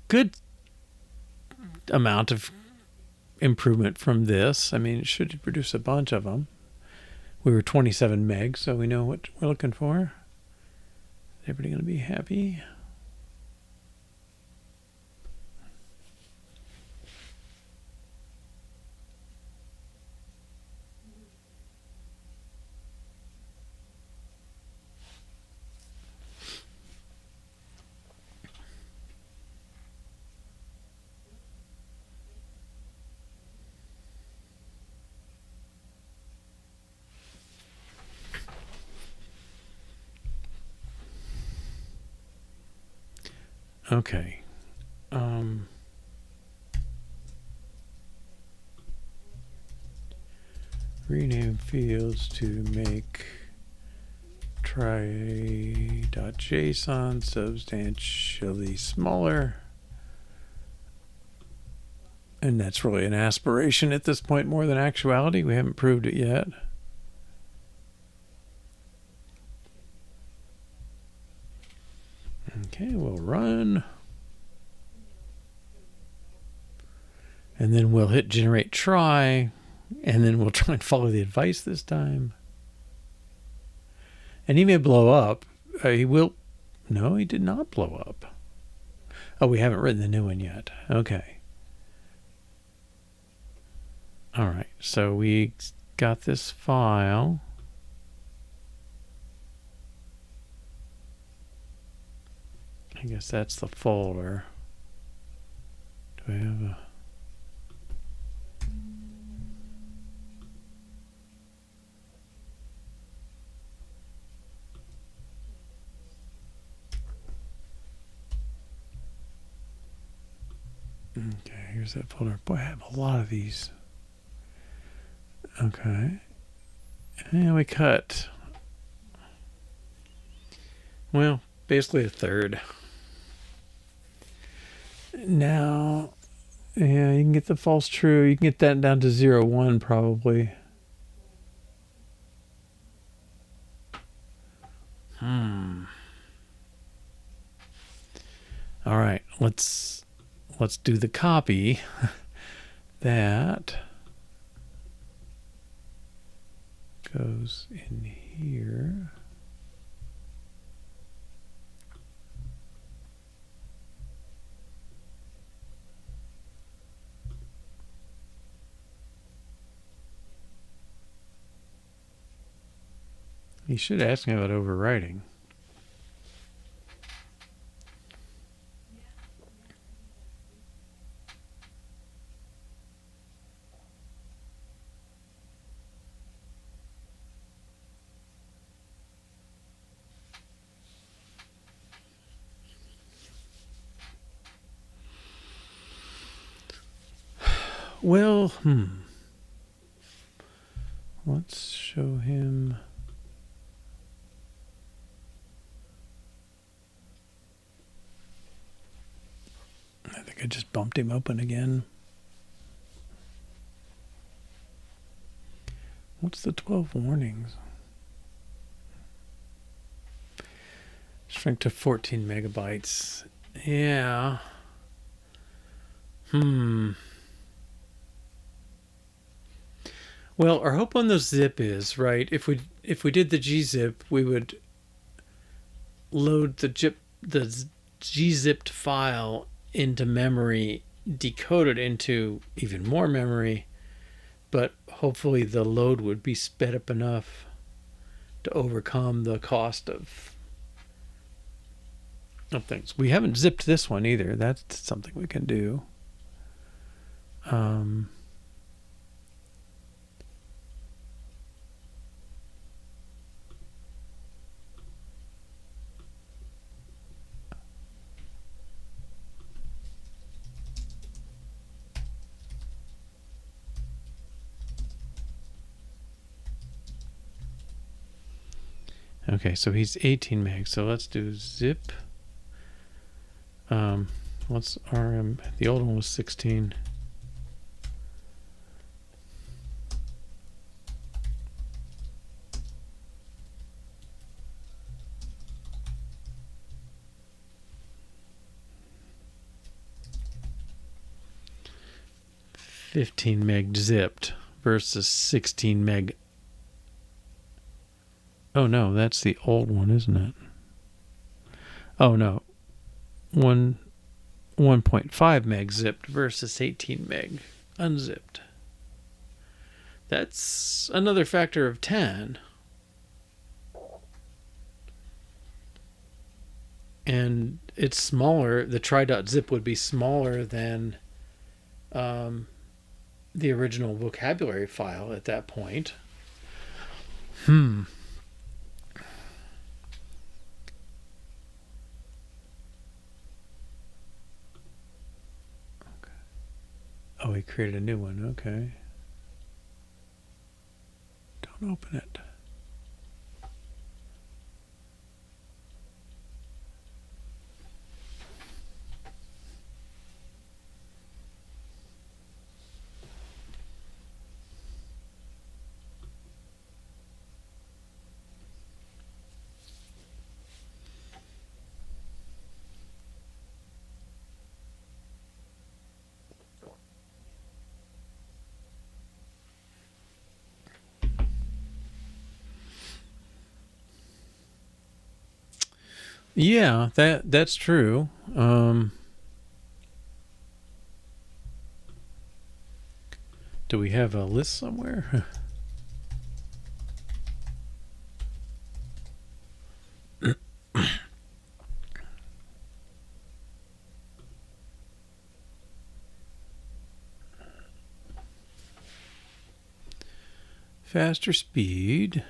good amount of improvement from this. I mean, it should produce a bunch of them. We were 27 megs, so we know what we're looking for. Is everybody going to be happy? Okay. Rename fields to make trie.json substantially smaller. And that's really an aspiration at this point more than actuality. We haven't proved it yet. Okay, we'll run. And then we'll hit generate try. And then we'll try and follow the advice this time. And he may blow up. He will. No, he did not blow up. Oh, we haven't written the new one yet. Okay. All right. So we got this file. I guess that's the folder. Do I have a... Okay, here's that folder. Boy, I have a lot of these. Okay. And we cut. Well, basically a third. Now, yeah, you can get the false true. You can get that down to 0, 1 probably. All right, let's do the copy. That goes in here. You should ask me about overwriting. Well, let's show him. I think I just bumped him open again. What's the 12 warnings? Shrink to 14 megabytes. Yeah. Well, our hope on the zip is, right, if we did the gzip, we would load the gzipped file into memory, decode it into even more memory, but hopefully the load would be sped up enough to overcome the cost of things. We haven't zipped this one either. That's something we can do. Okay, so he's 18 meg. So let's do zip. What's RM? The old one was 16. $15 meg zipped versus 16 meg. Oh no, that's the old one, isn't it? Oh no, 1.5 meg zipped versus 18 meg unzipped. That's another factor of 10. And it's smaller. The trie.zip would be smaller than the original vocabulary file at that point. Okay. Oh, he created a new one. Okay. Don't open it. Yeah, that's true. Do we have a list somewhere? Faster speed.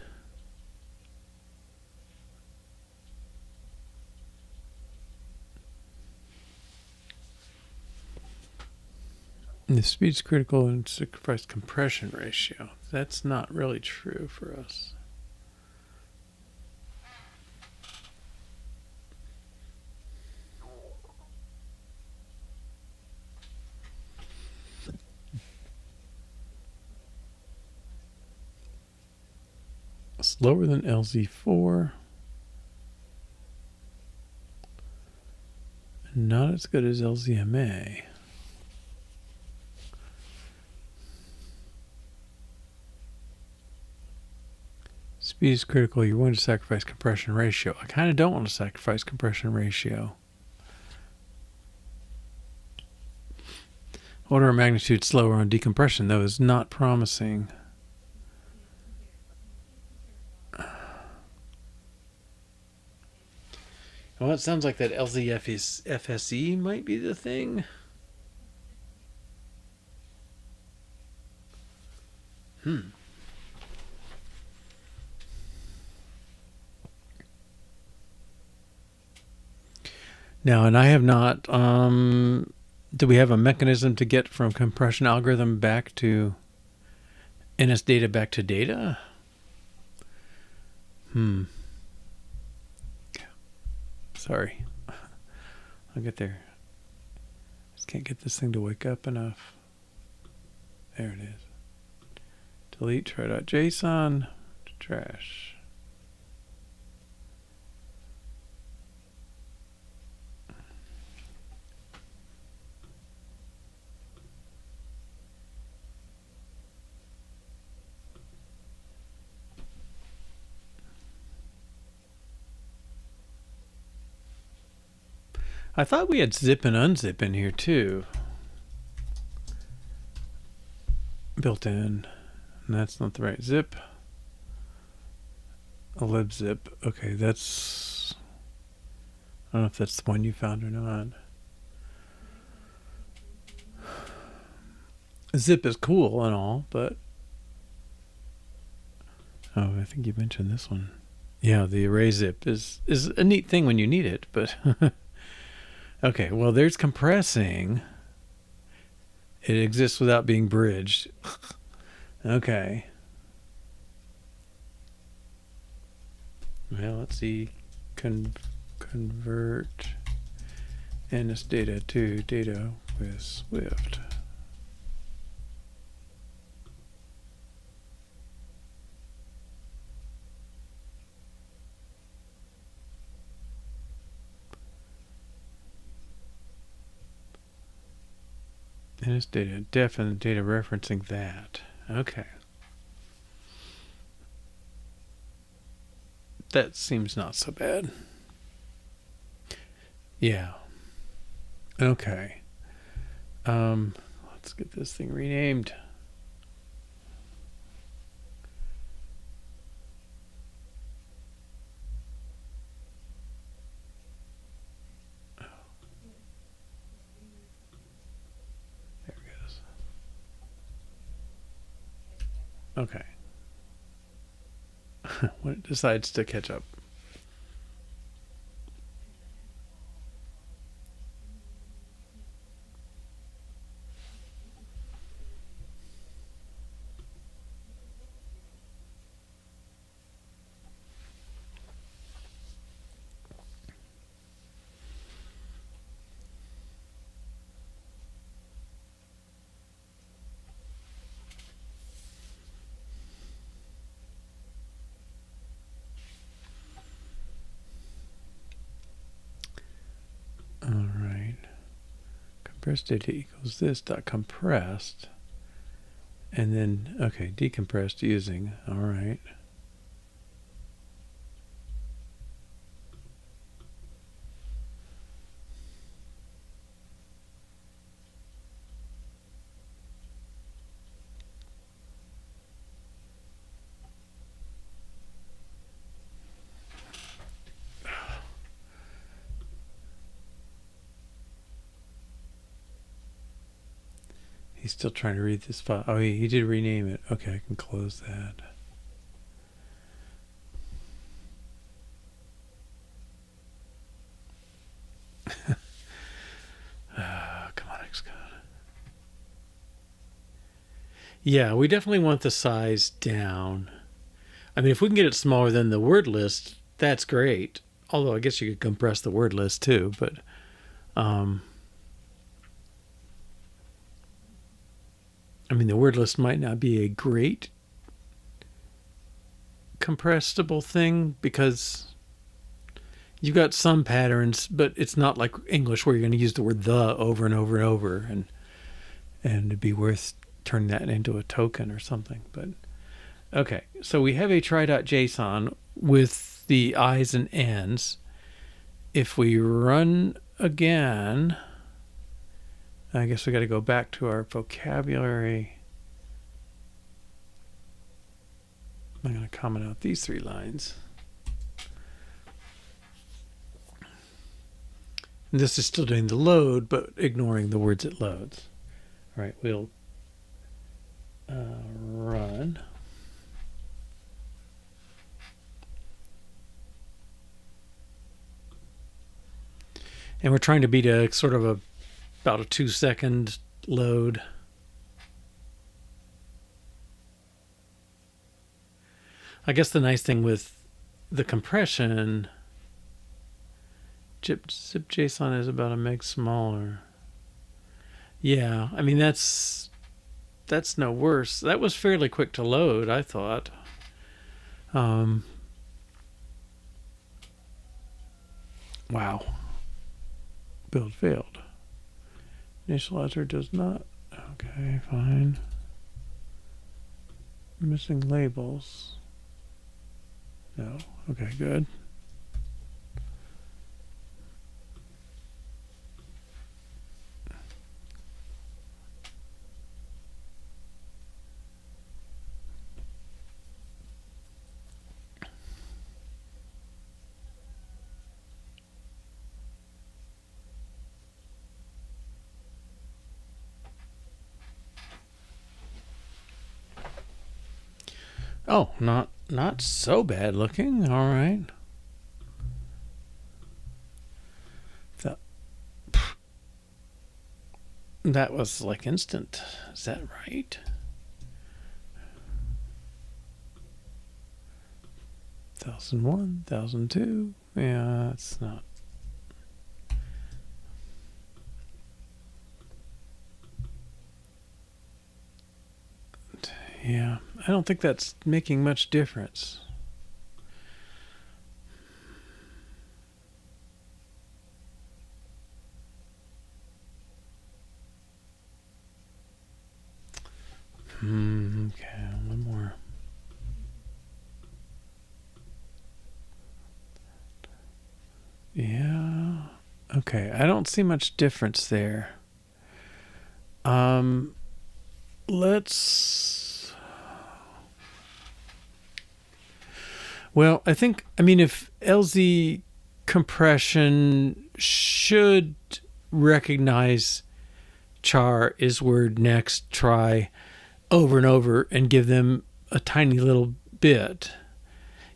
The speed's critical and sacrifice compression ratio. That's not really true for us. Slower than LZ4. Not as good as LZMA. Speed is critical. You're willing to sacrifice compression ratio. I kind of don't want to sacrifice compression ratio. Order of magnitude slower on decompression, though, is not promising. Well, it sounds like that LZFSE might be the thing. Now, and I have not, do we have a mechanism to get from compression algorithm back to NS data back to data? Sorry. I'll get there. Just can't get this thing to wake up enough. There it is. Delete try.json to trash. I thought we had zip and unzip in here too. Built in. And that's not the right zip. A libzip. Okay, that's... I don't know if that's the one you found or not. Zip is cool and all, but... Oh, I think you mentioned this one. Yeah, the array zip is a neat thing when you need it, but... Okay, well, there's compressing. It exists without being bridged. Okay. Well, let's see. Convert NS data to data with Swift. NS data, def and data referencing that. Okay. That seems not so bad. Yeah. Okay. Let's get this thing renamed. There it goes. Okay. When it decides to catch up. All right. Compressed data equals this dot compressed. And then, okay, decompressed using. All right. He's still trying to read this file. Oh, he did rename it. Okay, I can close that. Come on, Xcode. Yeah, we definitely want the size down. I mean, if we can get it smaller than the word list, that's great. Although I guess you could compress the word list too, but I mean, the word list might not be a great compressible thing because you've got some patterns, but it's not like English where you're going to use the word the over and over and over, and it'd be worth turning that into a token or something. But okay, so we have a try.json with the i's and n's. If we run again, I guess we got to go back to our vocabulary. I'm going to comment out these 3 lines. And this is still doing the load, but ignoring the words it loads. All right, we'll run. And we're trying to beat a sort of about a 2-second load. I guess the nice thing with the compression, zip JSON is about a meg smaller. Yeah, I mean that's no worse. That was fairly quick to load, I thought. Wow. Build failed. Initializer does not. Okay, fine. Missing labels. No. Okay, good. Oh, not so bad looking. All right. That was like instant. Is that right? 1001, 1002. Yeah, that's not. Yeah, I don't think that's making much difference. Okay, one more. Yeah. Okay, I don't see much difference there. Let's. Well, I mean, if LZ compression should recognize char is word next try over and over and give them a tiny little bit.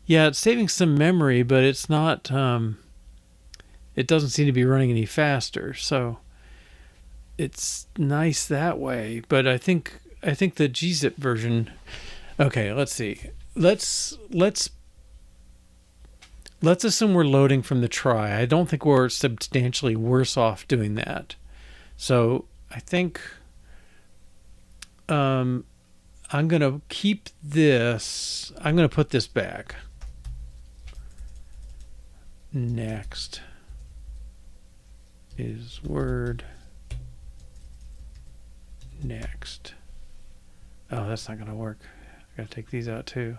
Yeah, it's saving some memory, but it's not. It doesn't seem to be running any faster, so it's nice that way. But I think the gzip version. Okay, let's see. Let's assume we're loading from the try. I don't think we're substantially worse off doing that. So I think I'm going to keep this. I'm going to put this back. Next is word next. Oh, that's not going to work. I got to take these out too.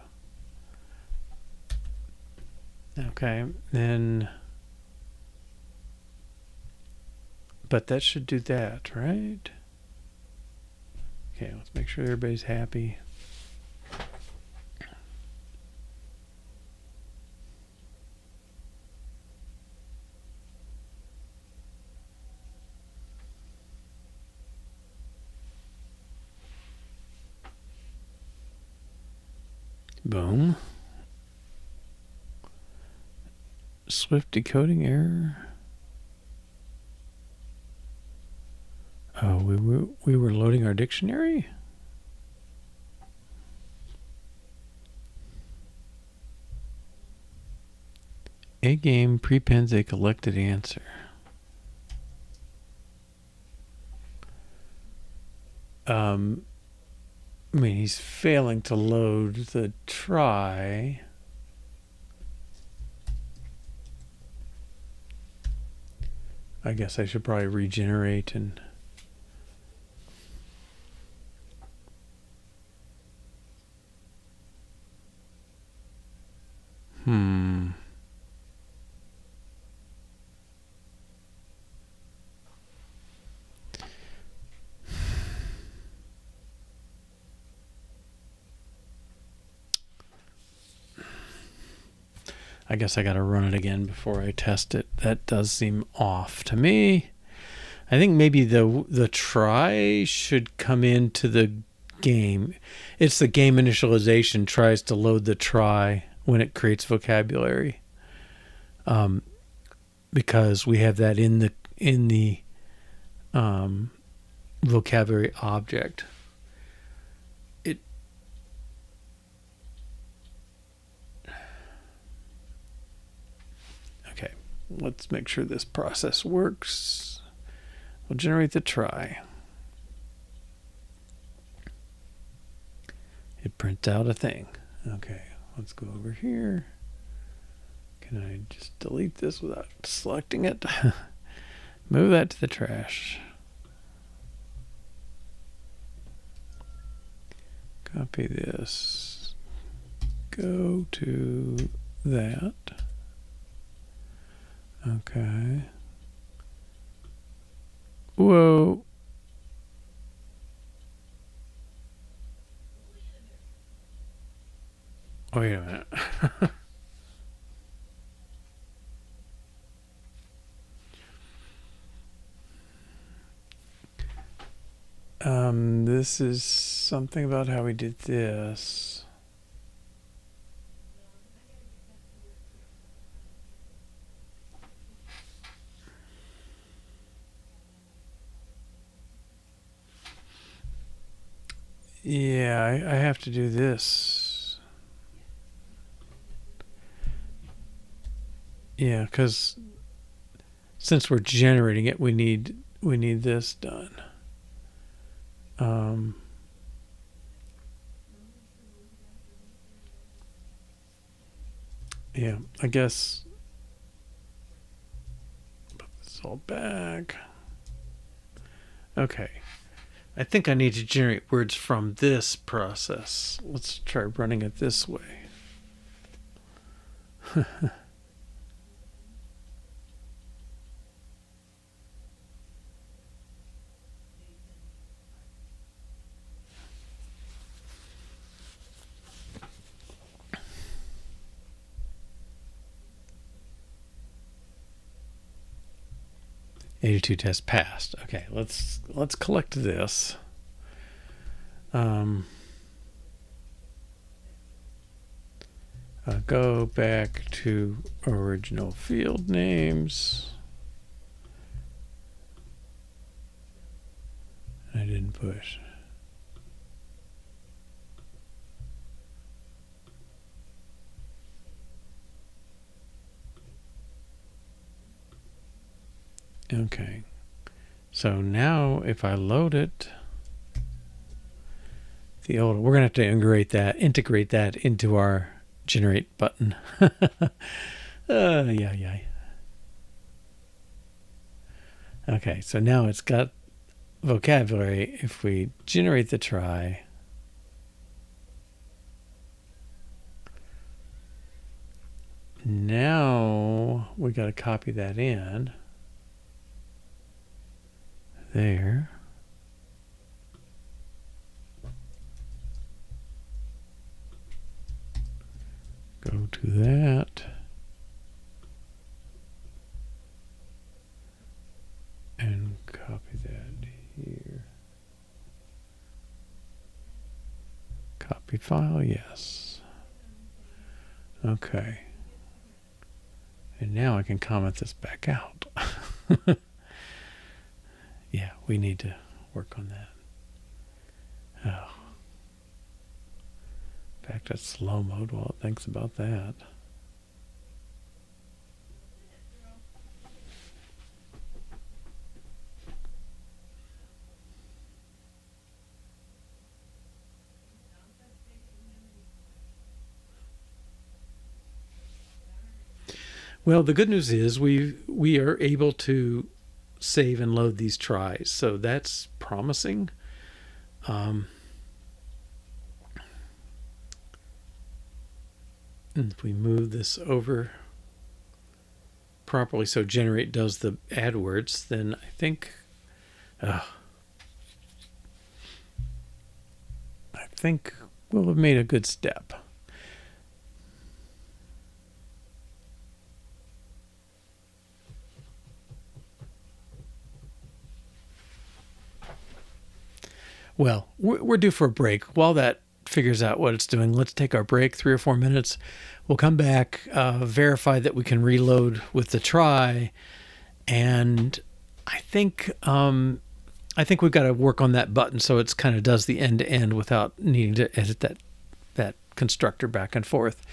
Okay, then, but that should do that, right? Okay, let's make sure everybody's happy. Boom. Swift decoding error. Oh, we were loading our dictionary? A game prepends a collected answer. I mean, he's failing to load the try. I guess I should probably regenerate and... I guess I got to run it again before I test it. That does seem off to me. I think maybe the try should come into the game. It's the game initialization tries to load the try when it creates vocabulary, because we have that in the vocabulary object. Okay, let's make sure this process works. We'll generate the try. It prints out a thing. Okay, let's go over here. Can I just delete this without selecting it? Move that to the trash. Copy this. Go to that. Okay. Whoa. Wait a minute. This is something about how we did this. Yeah, I have to do this. Yeah, because since we're generating it, we need this done. Yeah, I guess put this all back. Okay. I think I need to generate words from this process. Let's try running it this way. (82) test passed. Okay, let's collect this. Go back to original field names. I didn't push. Okay, so now if I load it, we're gonna have to integrate that into our generate button. Yeah. Okay, so now it's got vocabulary. If we generate the try, now we got to copy that in there. Go to that. And copy that here. Copy file, yes. Okay. And now I can comment this back out. Yeah, we need to work on that. Oh. Back to slow mode while it thinks about that. Well, the good news is we are able to save and load these tries, so that's promising. And if we move this over properly so generate does the AdWords, then I think we'll have made a good step. Well, we're due for a break. While that figures out what it's doing, let's take our break, 3 or 4 minutes. We'll come back, verify that we can reload with the try, and I think we've got to work on that button so it's kind of does the end to end without needing to edit that constructor back and forth.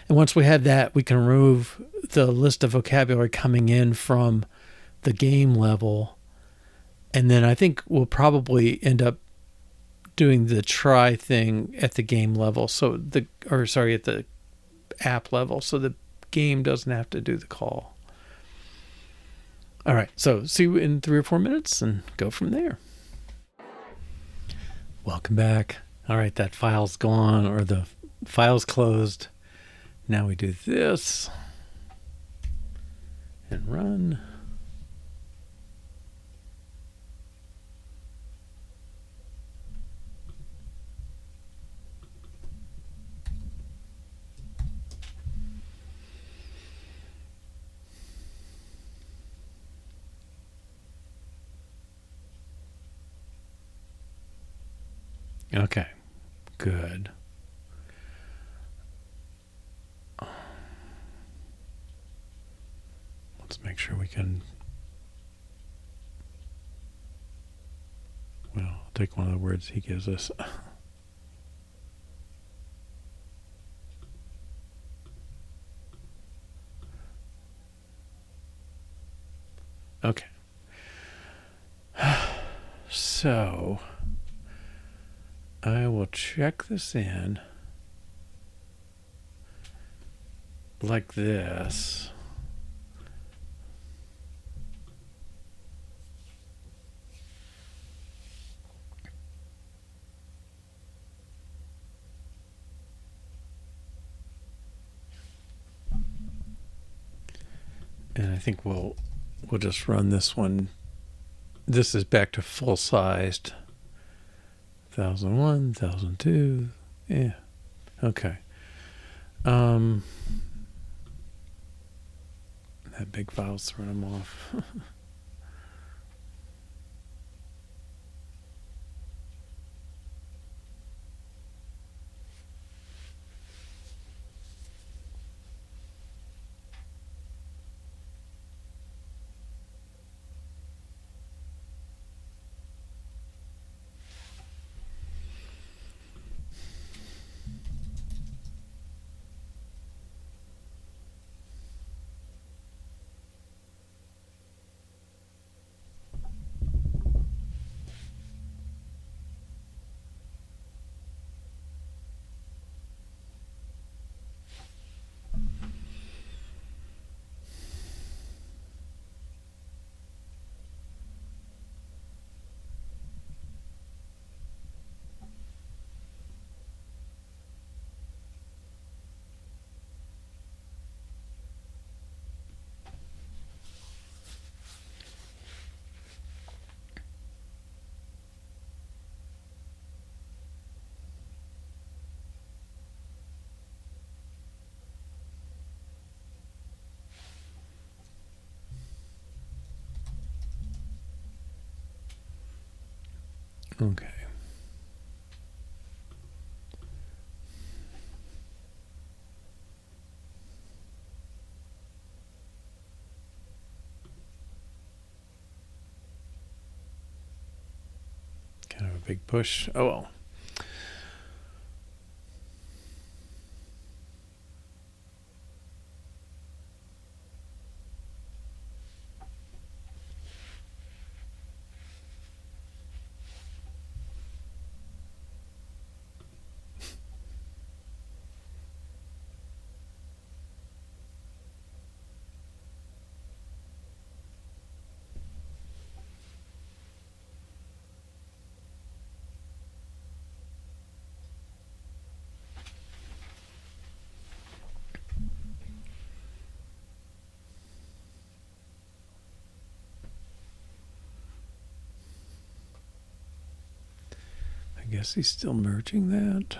And once we have that, we can remove the list of vocabulary coming in from the game level, and then I think we'll probably end up doing the try thing at the game level, at the app level, so the game doesn't have to do the call. All right, so see you in 3 or 4 minutes and go from there. Welcome back. All right, that file's gone, or the file's closed. Now we do this and run. Okay, good. Let's make sure we can, well, I'll take one of the words he gives us. Okay. So I will check this in like this. And I think we'll just run this one. This is back to full sized. 1001, 1002. Yeah. Okay. That big file's throwing them off. Okay. Kind of a big push. Oh well. I guess he's still merging that.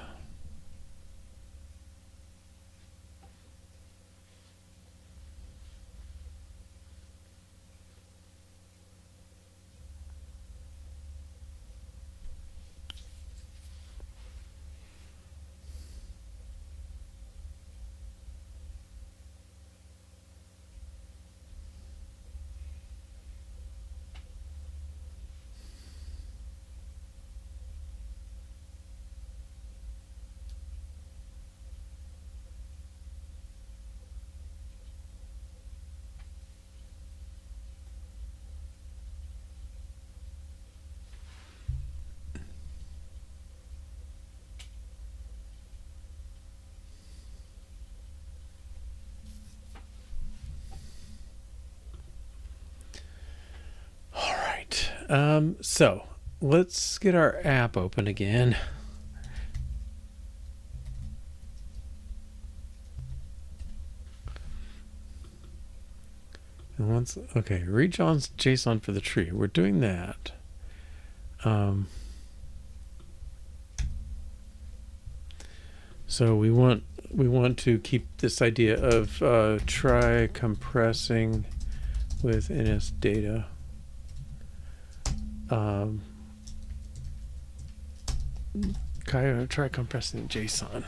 So let's get our app open again. And once, okay, read John's JSON for the tree. We're doing that. So we want to keep this idea of try compressing with NS data. Try compressing JSON.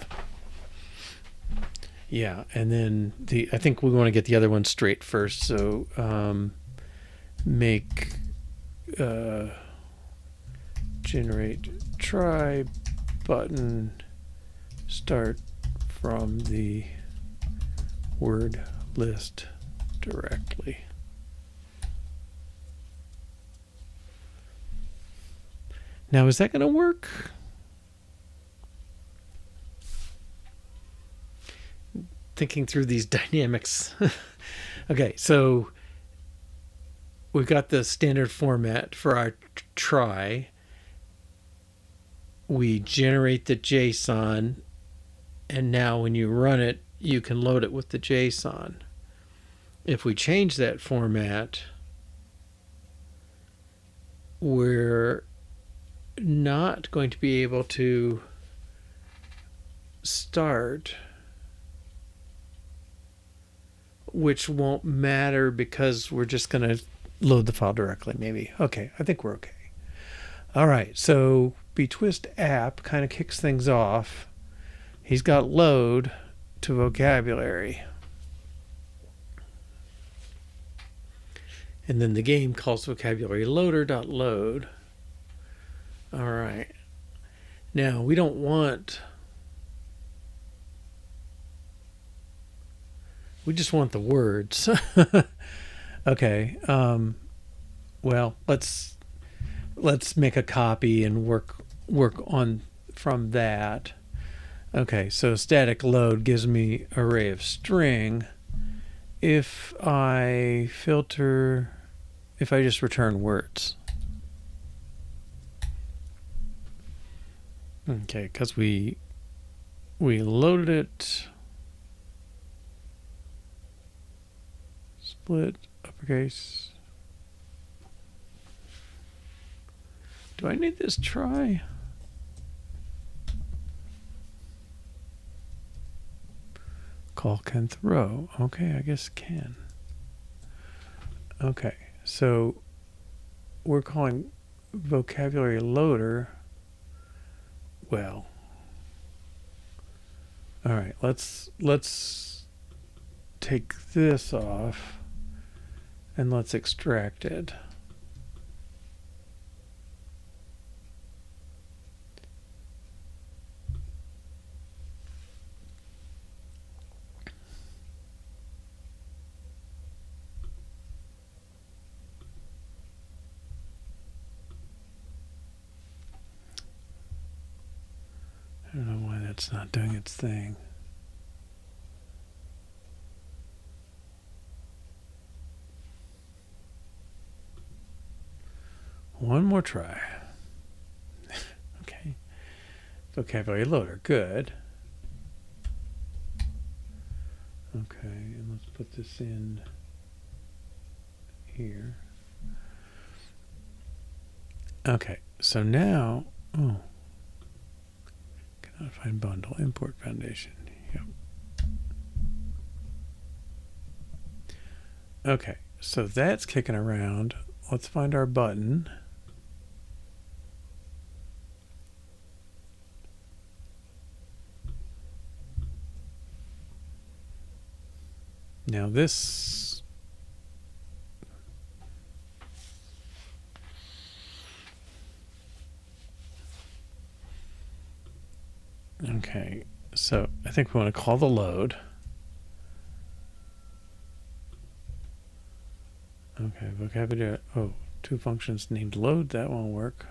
Yeah, and then I think we want to get the other one straight first. So make generate try button start from the word list directly. Now, is that going to work? Thinking through these dynamics. Okay, so we've got the standard format for our try. We generate the JSON, and now when you run it, you can load it with the JSON. If we change that format, we're not going to be able to start, which won't matter because we're just going to load the file directly, maybe. Okay, I think we're okay. All right, so Betwist app kind of kicks things off. He's got load to vocabulary. And then the game calls vocabulary loader.load. All right. Now, we don't want... We just want the words. Okay. Well, let's make a copy and work on from that. Okay, so static load gives me array of string. If I just return words. Okay, because we loaded it. Split uppercase. Do I need this try? Call can throw. Okay, I guess can. Okay, so we're calling vocabulary loader. Well, all right, let's take this off and let's extract it. I don't know why that's not doing its thing. One more try. Okay. Vocabulary loader, good. Okay, and let's put this in here. Okay, so now, Find bundle, import foundation. Yep. Okay, so that's kicking around. Let's find our button. Now this, okay, so I think we want to call the load. Okay, vocabulary, oh, two functions named load, that won't work.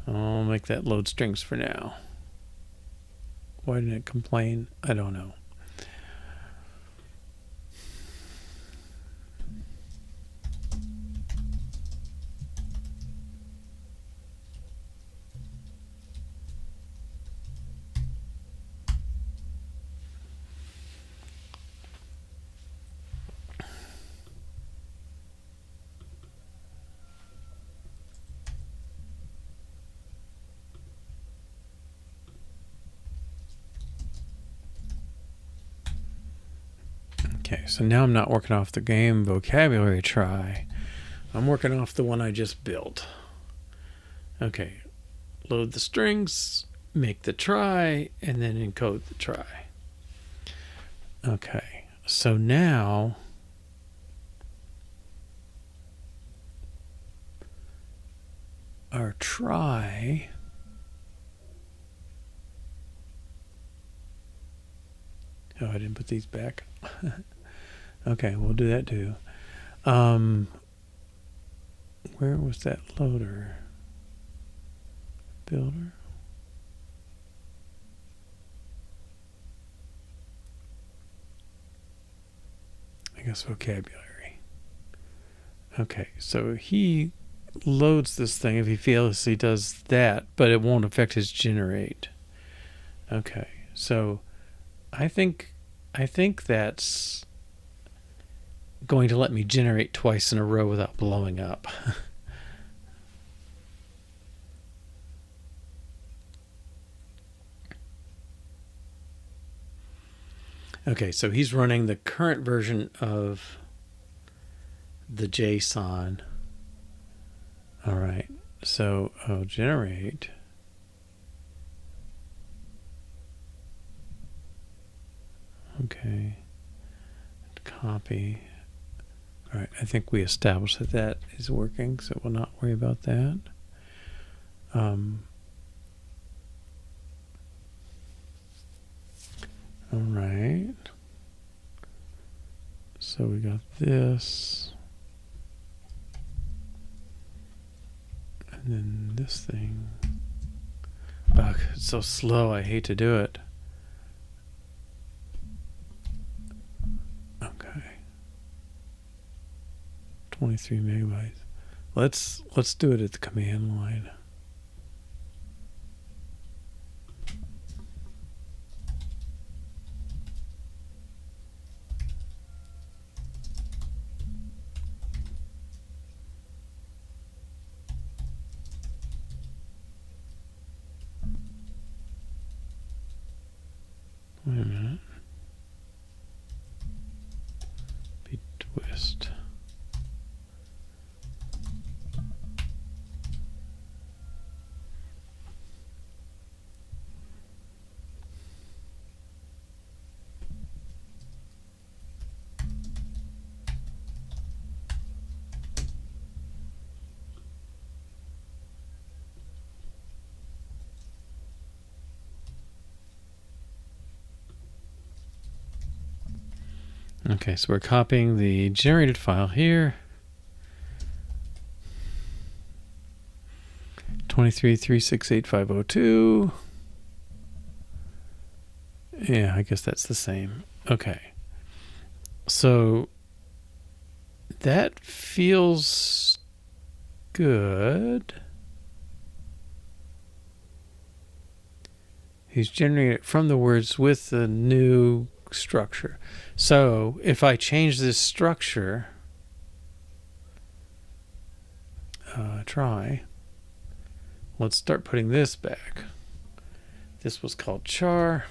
I'll make that load strings for now. Why didn't it complain? I don't know. Okay, so now I'm not working off the game vocabulary trie. I'm working off the one I just built. Okay, load the strings, make the trie, and then encode the trie. Okay, so now our trie oh, I didn't put these back. Okay, we'll do that too. Where was that loader? Builder? I guess vocabulary. Okay, so he loads this thing if he feels he does that, but it won't affect his generate. Okay, so I think that's going to let me generate twice in a row without blowing up. Okay, so he's running the current version of the JSON. All right, so I'll generate. Okay, copy. All right, I think we established that that is working, so we'll not worry about that. All right. So we got this. And then this thing. Ugh, it's so slow, I hate to do it. Okay. 23 megabytes. Let's do it at the command line. Wait a minute. Betwist. Okay, so we're copying the generated file here. 23.368.502. Yeah, I guess that's the same. Okay. So that feels good. He's generating it from the words with the new structure. So if I change this structure, try, let's start putting this back. This was called char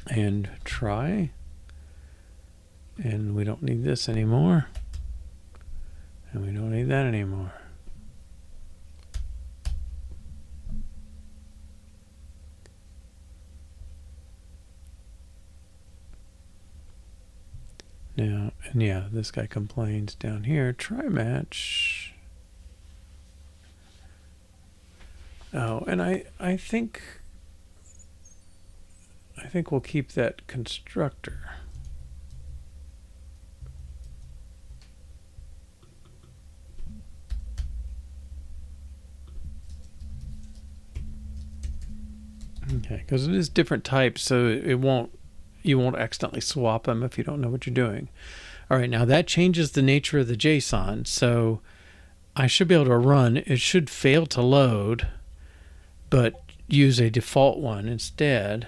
and try. And we don't need this anymore. And we don't need that anymore. Now, and yeah, this guy complains down here, try match. Oh, and I think we'll keep that constructor. Okay, because it is different types, so you won't accidentally swap them if you don't know what you're doing. All right, now that changes the nature of the JSON, so I should be able to run. It should fail to load, but use a default one instead.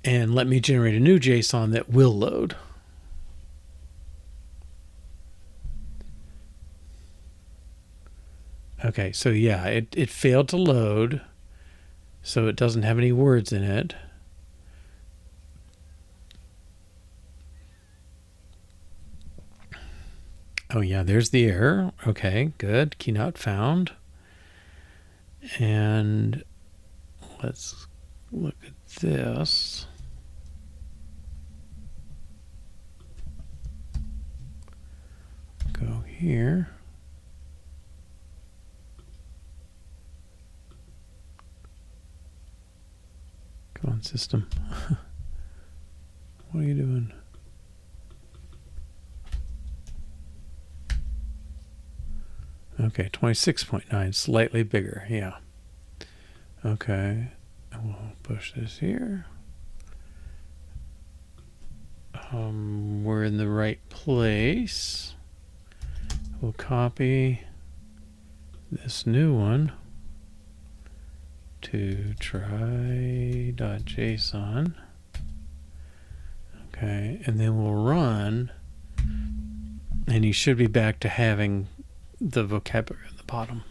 And let me generate a new JSON that will load. Okay, so yeah, it failed to load, so it doesn't have any words in it. Oh yeah, there's the error. Okay, good. Key not found. And let's look at this. Go here. Come on, system. What are you doing? Okay, 26.9, slightly bigger, yeah. Okay, we'll push this here. We're in the right place. We'll copy this new one to try.json. Okay, and then we'll run, and you should be back to having the vocabulary at the bottom.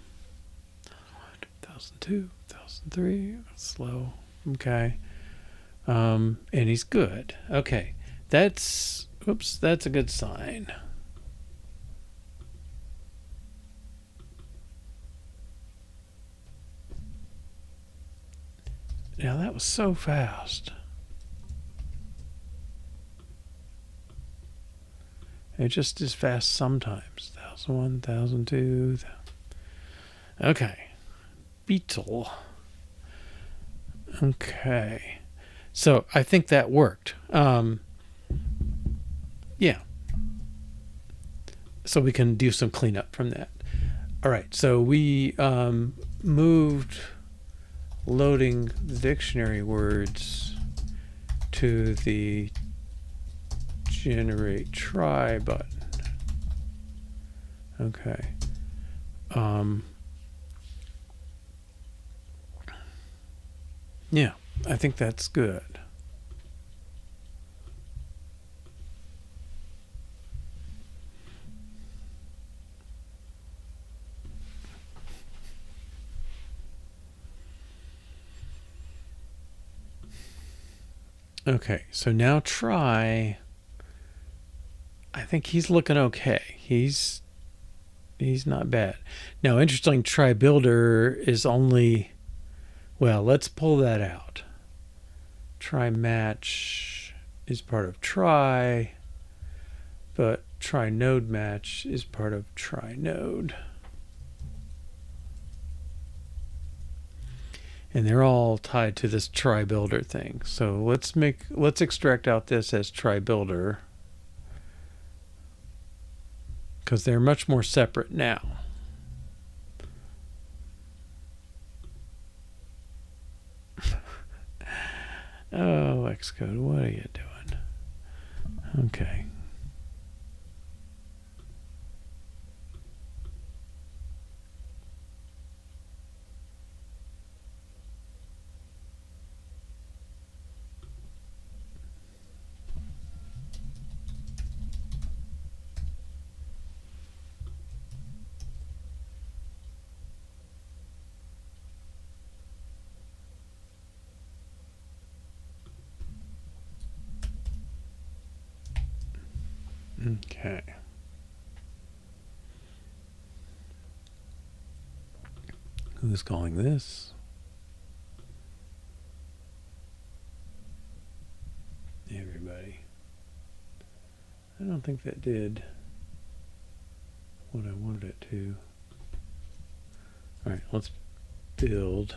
1002, 1003, slow. Okay. And he's good. Okay. That's a good sign. Now that was so fast. It just is fast sometimes. 1001, 1002. Okay. Beetle. Okay. So I think that worked. Yeah. So we can do some cleanup from that. All right. So we moved loading the dictionary words to the generate try button. Okay. Yeah, I think that's good. Okay, so now try. I think he's looking okay. He's not bad. Now, interesting, try builder is only, well, let's pull that out. Try match is part of try, but try node match is part of try node. And they're all tied to this try builder thing. So let's extract out this as try builder, because they're much more separate now. Oh, Xcode, what are you doing? Okay. Okay. Who's calling this? Everybody. I don't think that did what I wanted it to. All right, let's build.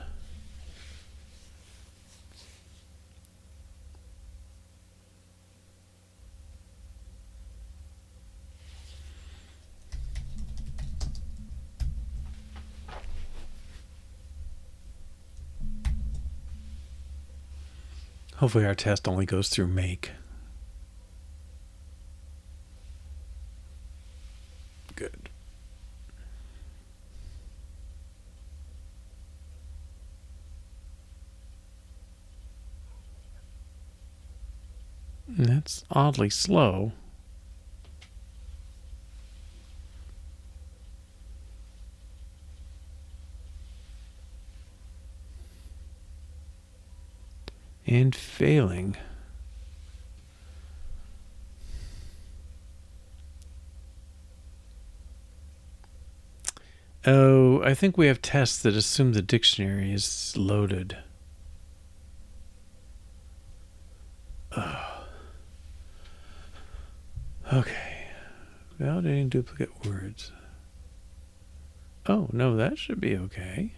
Hopefully our test only goes through make. Good. That's oddly slow. And failing. Oh, I think we have tests that assume the dictionary is loaded. Oh. Okay. Validating duplicate words. Oh, no, that should be okay.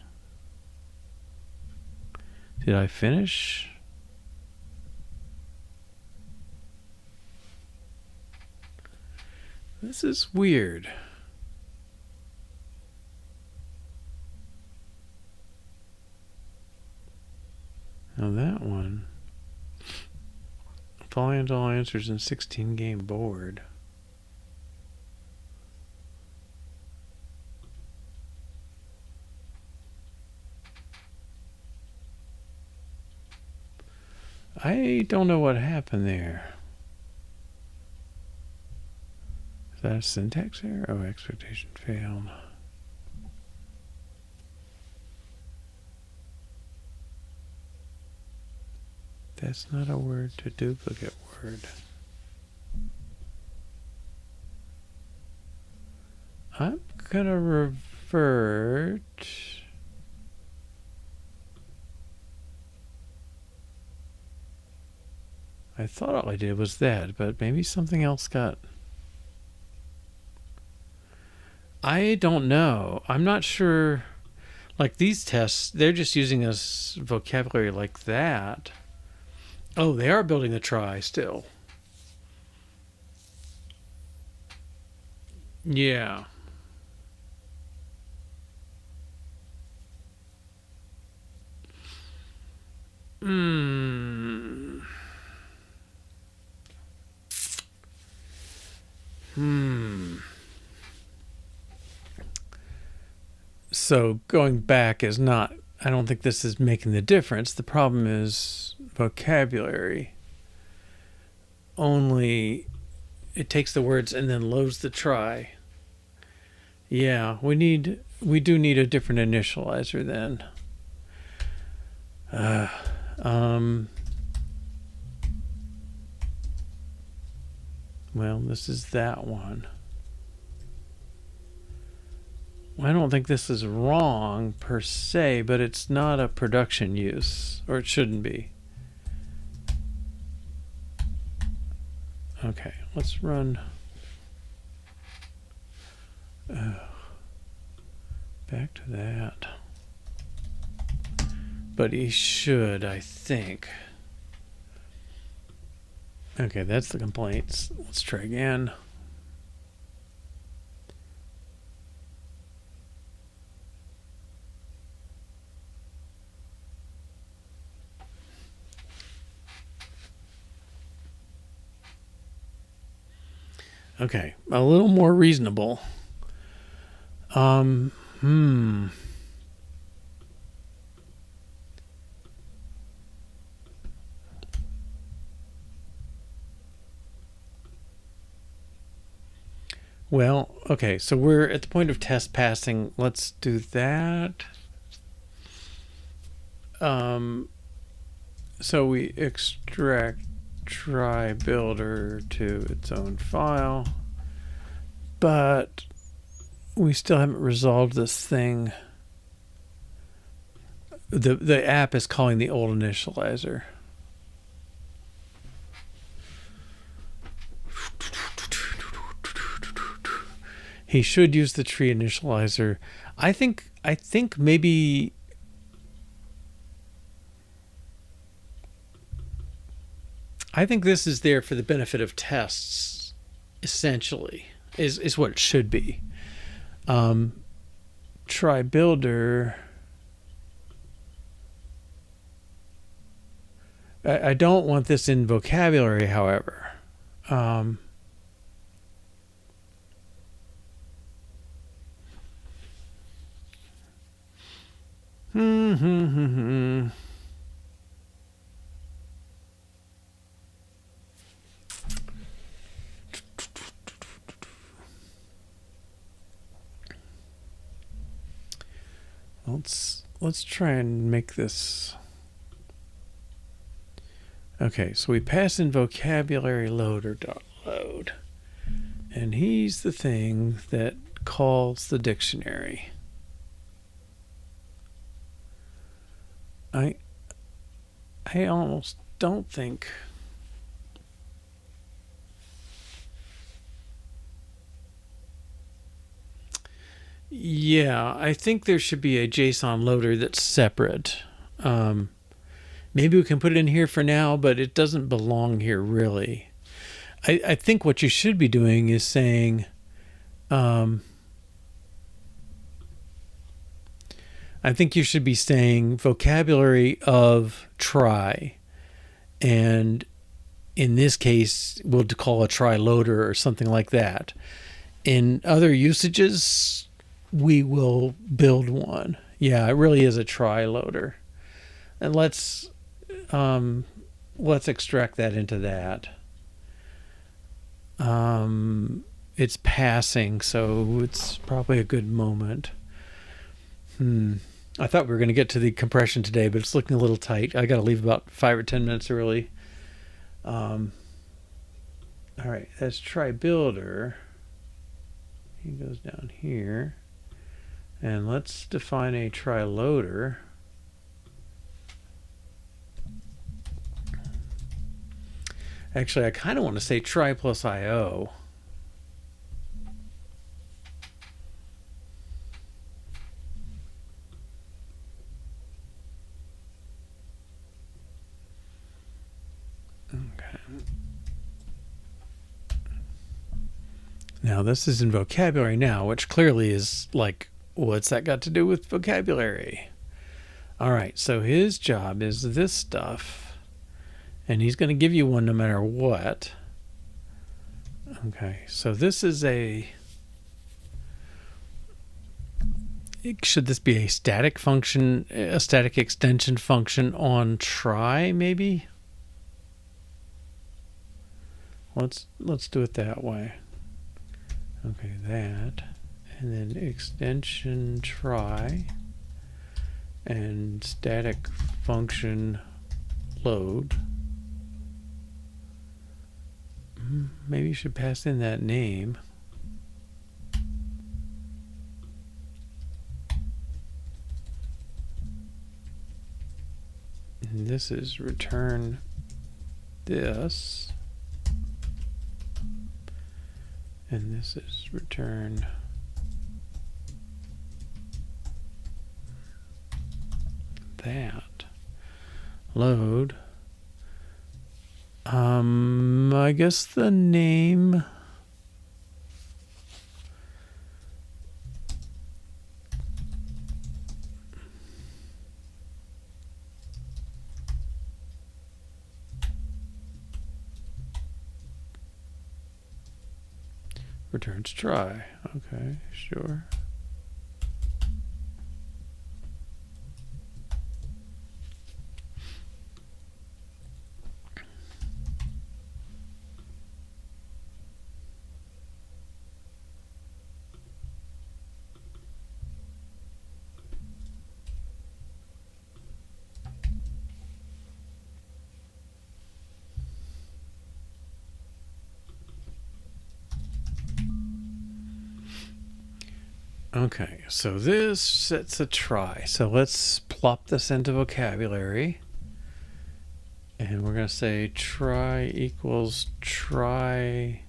Did I finish? This is weird. Now that one. Find all answers in 16 game board. I don't know what happened there. Is that a syntax error? Oh, expectation failed. That's not a word to duplicate word. I'm gonna revert. I thought all I did was that, but maybe something else got. I don't know. I'm not sure. Like these tests, they're just using a vocabulary like that. Oh, they are building the try still. Yeah. Hmm. So going back is not, I don't think this is making the difference. The problem is vocabulary. Only it takes the words and then loads the try. Yeah, we do need a different initializer then. Well, this is that one. I don't think this is wrong per se, but it's not a production use, or it shouldn't be. Okay, let's run. Back to that. But he should, I think. Okay, that's the complaints. Let's try again. Okay, a little more reasonable. Well, okay, so we're at the point of test passing. Let's do that. So we extract try builder to its own file. but we still haven't resolved this thing. The app is calling the old initializer. He should use the tree initializer. I think maybe this is there for the benefit of tests, essentially, is what it should be. Try builder. I don't want this in vocabulary, however. Let's try and make this. Okay, so we pass in vocabulary loader.load, and he's the thing that calls the dictionary. I almost don't think I think there should be a JSON loader that's separate. Maybe we can put it in here for now, but it doesn't belong here really. I think what you should be doing is saying I think you should be saying vocabulary of try, and in this case we'll call a try loader or something like that. In other usages we will build one. Yeah, it really is a try loader. And let's extract that into that. It's passing, so it's probably a good moment. I thought we were going to get to the compression today, but it's looking a little tight. I got to leave about 5 or 10 minutes early. All right, let's try builder. He goes down here. And let's define a try loader. Actually, I kind of want to say try plus IO. Okay. Now this is in vocabulary now, which clearly is like, what's that got to do with vocabulary? All right, so his job is this stuff, and he's going to give you one no matter what. Okay, so this is should this be a static function, a static extension function on try, maybe? Let's do it that way. Okay, that. And then extension try and static function load. Maybe you should pass in that name. And this is return this. And this is return that. Load. I guess the name. Returns try. Okay, sure. Okay, so this sets a try. So let's plop this into vocabulary. And we're going to say try equals try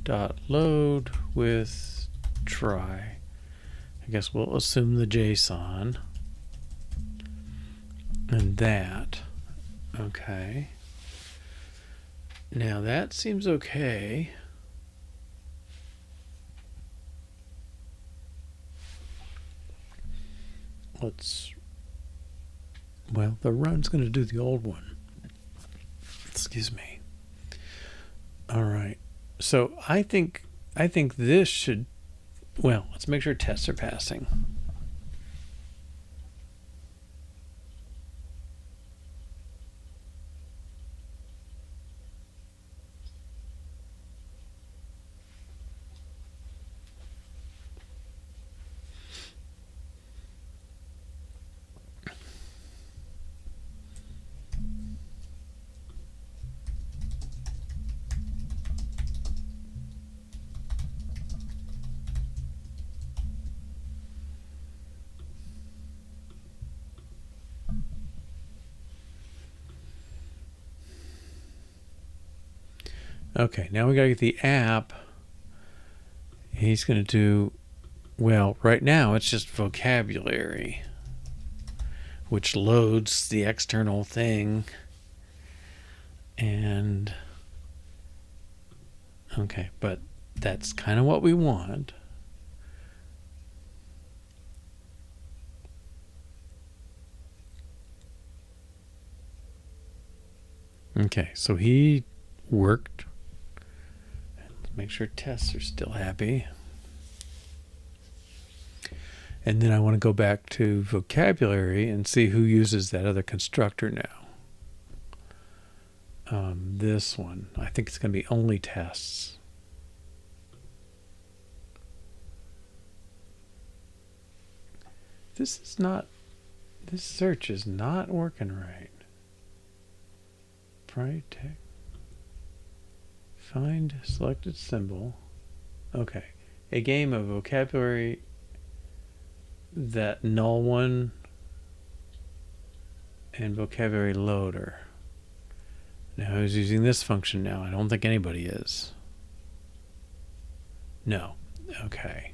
dot load with try. I guess we'll assume the JSON. And that. Okay. Now that seems okay. Well, the run's going to do the old one. Excuse me. All right. So I think this should, well, let's make sure tests are passing. Okay, now we got to get the app. He's going to do, well, right now it's just vocabulary, which loads the external thing. And, okay, but that's kind of what we want. Okay, so he worked. Make sure tests are still happy. And then I want to go back to vocabulary and see who uses that other constructor now. This one. I think it's going to be only tests. This search is not working right. Text. Find selected symbol. Okay. A game of vocabulary, that null one, and vocabulary loader. Now who's using this function now? I don't think anybody is. No. Okay.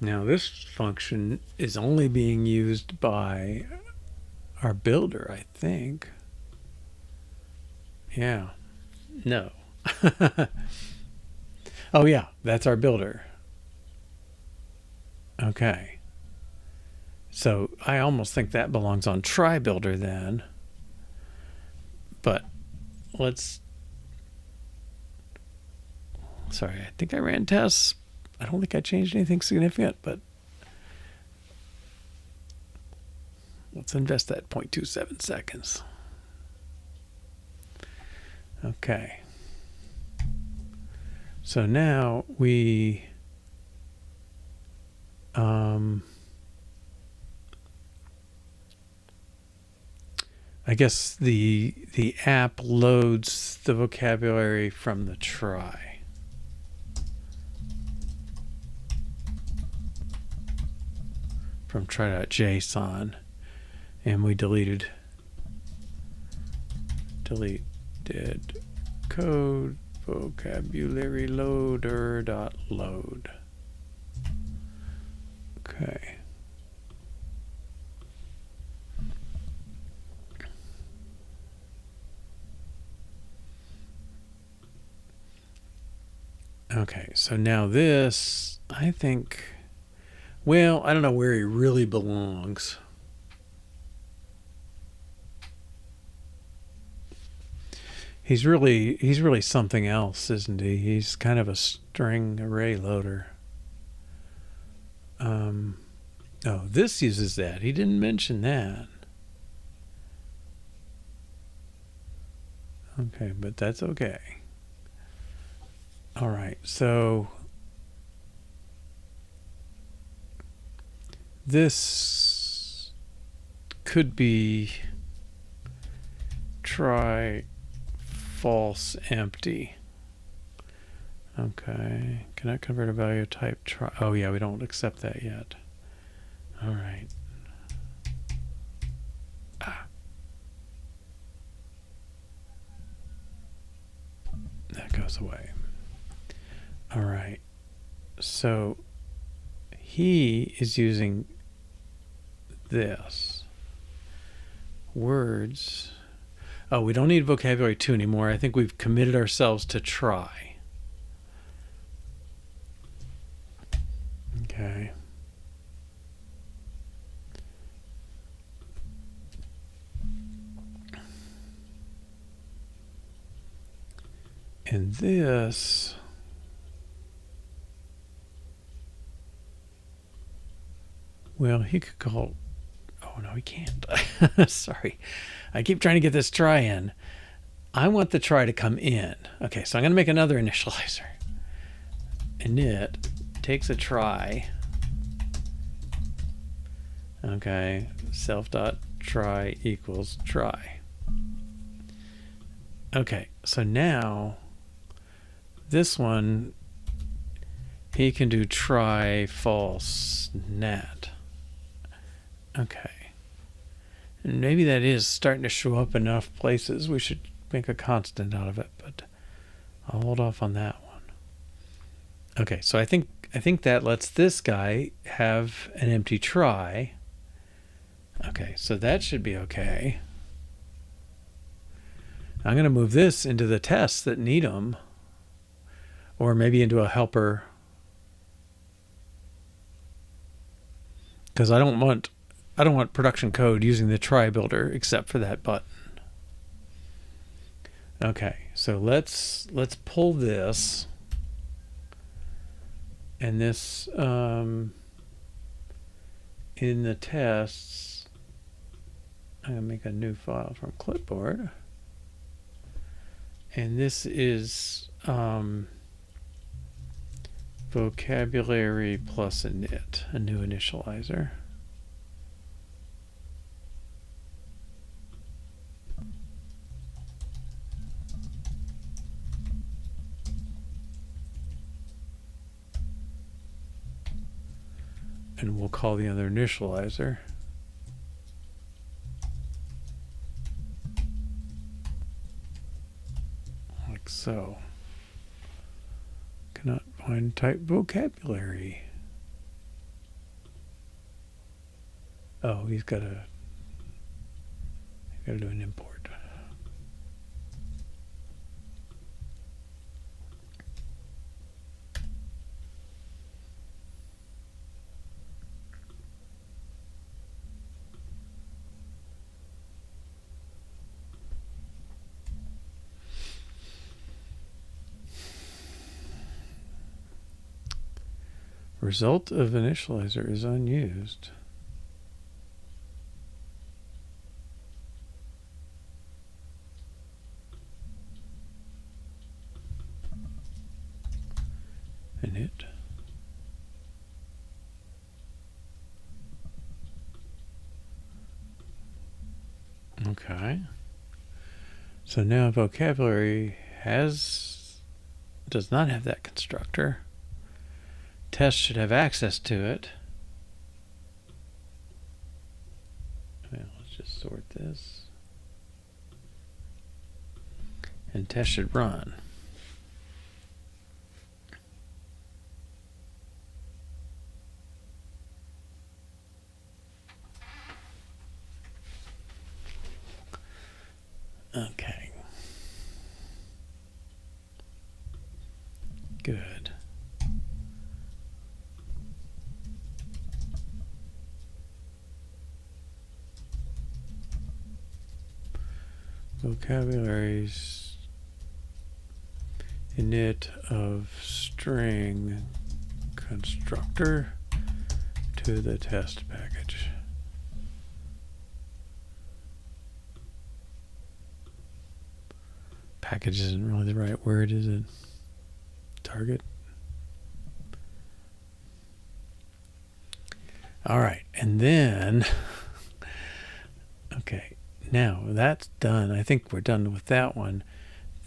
Now this function is only being used by our builder, I think. Yeah. No. Oh yeah, that's our builder. Okay. So I almost think that belongs on try builder then. But let's, sorry, I think I ran tests. I don't think I changed anything significant, but let's invest that 0.27 seconds. Okay. So now we I guess the app loads the vocabulary from the try. From try.json, and we deleted code vocabulary loader.load. Okay. Okay, so now this, I think, well, I don't know where he really belongs. He's really something else, isn't he? He's kind of a string array loader. Oh, this uses that. He didn't mention that. Okay, but that's okay. All right, so this could be try false empty. Okay, cannot convert a value type try. Oh yeah, we don't accept that yet. All right. That goes away. All right. So he is using this. Words. Oh, we don't need vocabulary 2 anymore. I think we've committed ourselves to try. Okay. And this, well, he could call, oh no, he can't. Sorry. I keep trying to get this try in. I want the try to come in. Okay, so I'm going to make another initializer. Init takes a try. Okay, self.try equals try. Okay, so now this one, he can do try false nat. Okay. And maybe that is starting to show up enough places. We should make a constant out of it, but I'll hold off on that one. Okay, so I think that lets this guy have an empty try. Okay, so that should be okay. I'm going to move this into the tests that need them, or maybe into a helper, because I don't want production code using the try builder except for that button. Okay, so let's pull this, and this in the tests. I'm going to make a new file from clipboard. And this is vocabulary plus init, a new initializer. And we'll call the other initializer. Like so. Cannot find type vocabulary. Oh, he's got to do an import. Result of initializer is unused. Init. Okay. So now vocabulary does not have that constructor. Test should have access to it. Well, let's just sort this. And test should run. Okay. Good. Vocabularies init of string constructor to the test package. Package isn't really the right word, is it? Target. All right, and then Okay, now that's done. I think we're done with that one.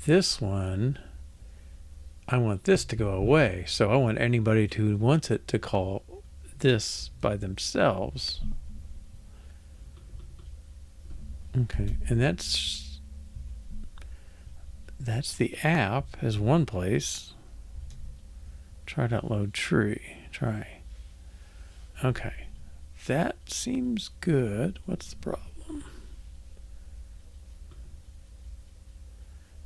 This one, I want this to go away. So I want anybody who wants it to call this by themselves. Okay, and that's the app as one place. Try.load tree. Try. Okay, that seems good. What's the problem?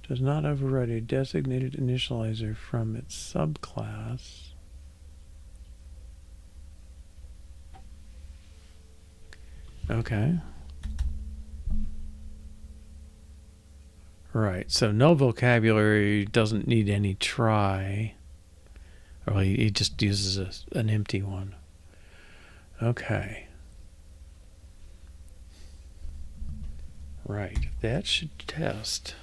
Does not override a designated initializer from its subclass. Okay. Right, so no vocabulary doesn't need any try. Or he just uses an empty one. Okay. Right, that should test.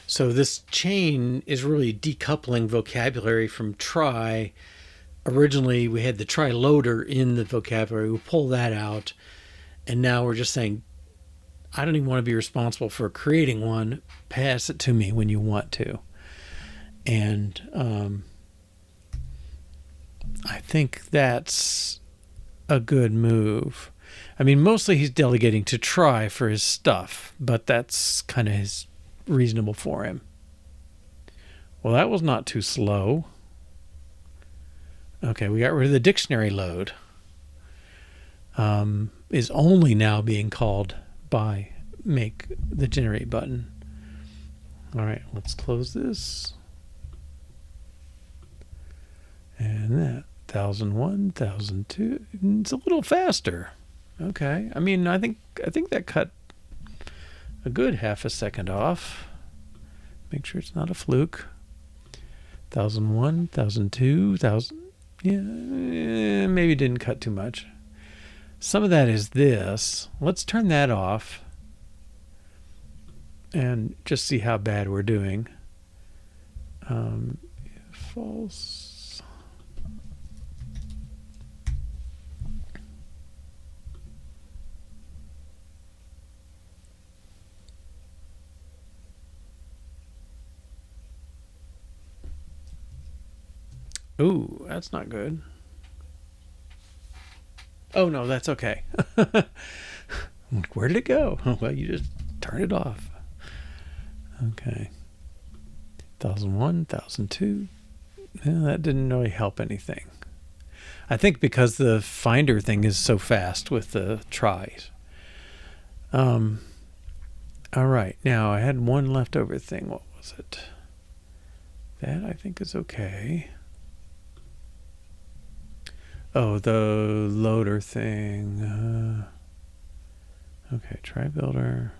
So this chain is really decoupling vocabulary from try. Originally, we had the try loader in the vocabulary. We pull that out. And now we're just saying, I don't even want to be responsible for creating one. Pass it to me when you want to. And I think that's a good move. I mean, mostly he's delegating to try for his stuff, but that's kind of his reasonable for him. Well, that was not too slow. Okay, we got rid of the dictionary load. Is only now being called by make the generate button. All right, let's close this. And that 1001, 1002. It's a little faster. Okay, I mean, I think that cut a good half a second off. Make sure it's not a fluke. 1001, 1002, 1000. Yeah, maybe didn't cut too much. Some of that is this. Let's turn that off and just see how bad we're doing. False. Ooh, that's not good. Oh, no, that's okay. Where did it go? Well, you just turn it off. Okay. 1001, 1002. Well, that didn't really help anything. I think because the Finder thing is so fast with the tries. All right. Now, I had one leftover thing. What was it? That, I think, is okay. Oh, the loader thing. Okay, try builder.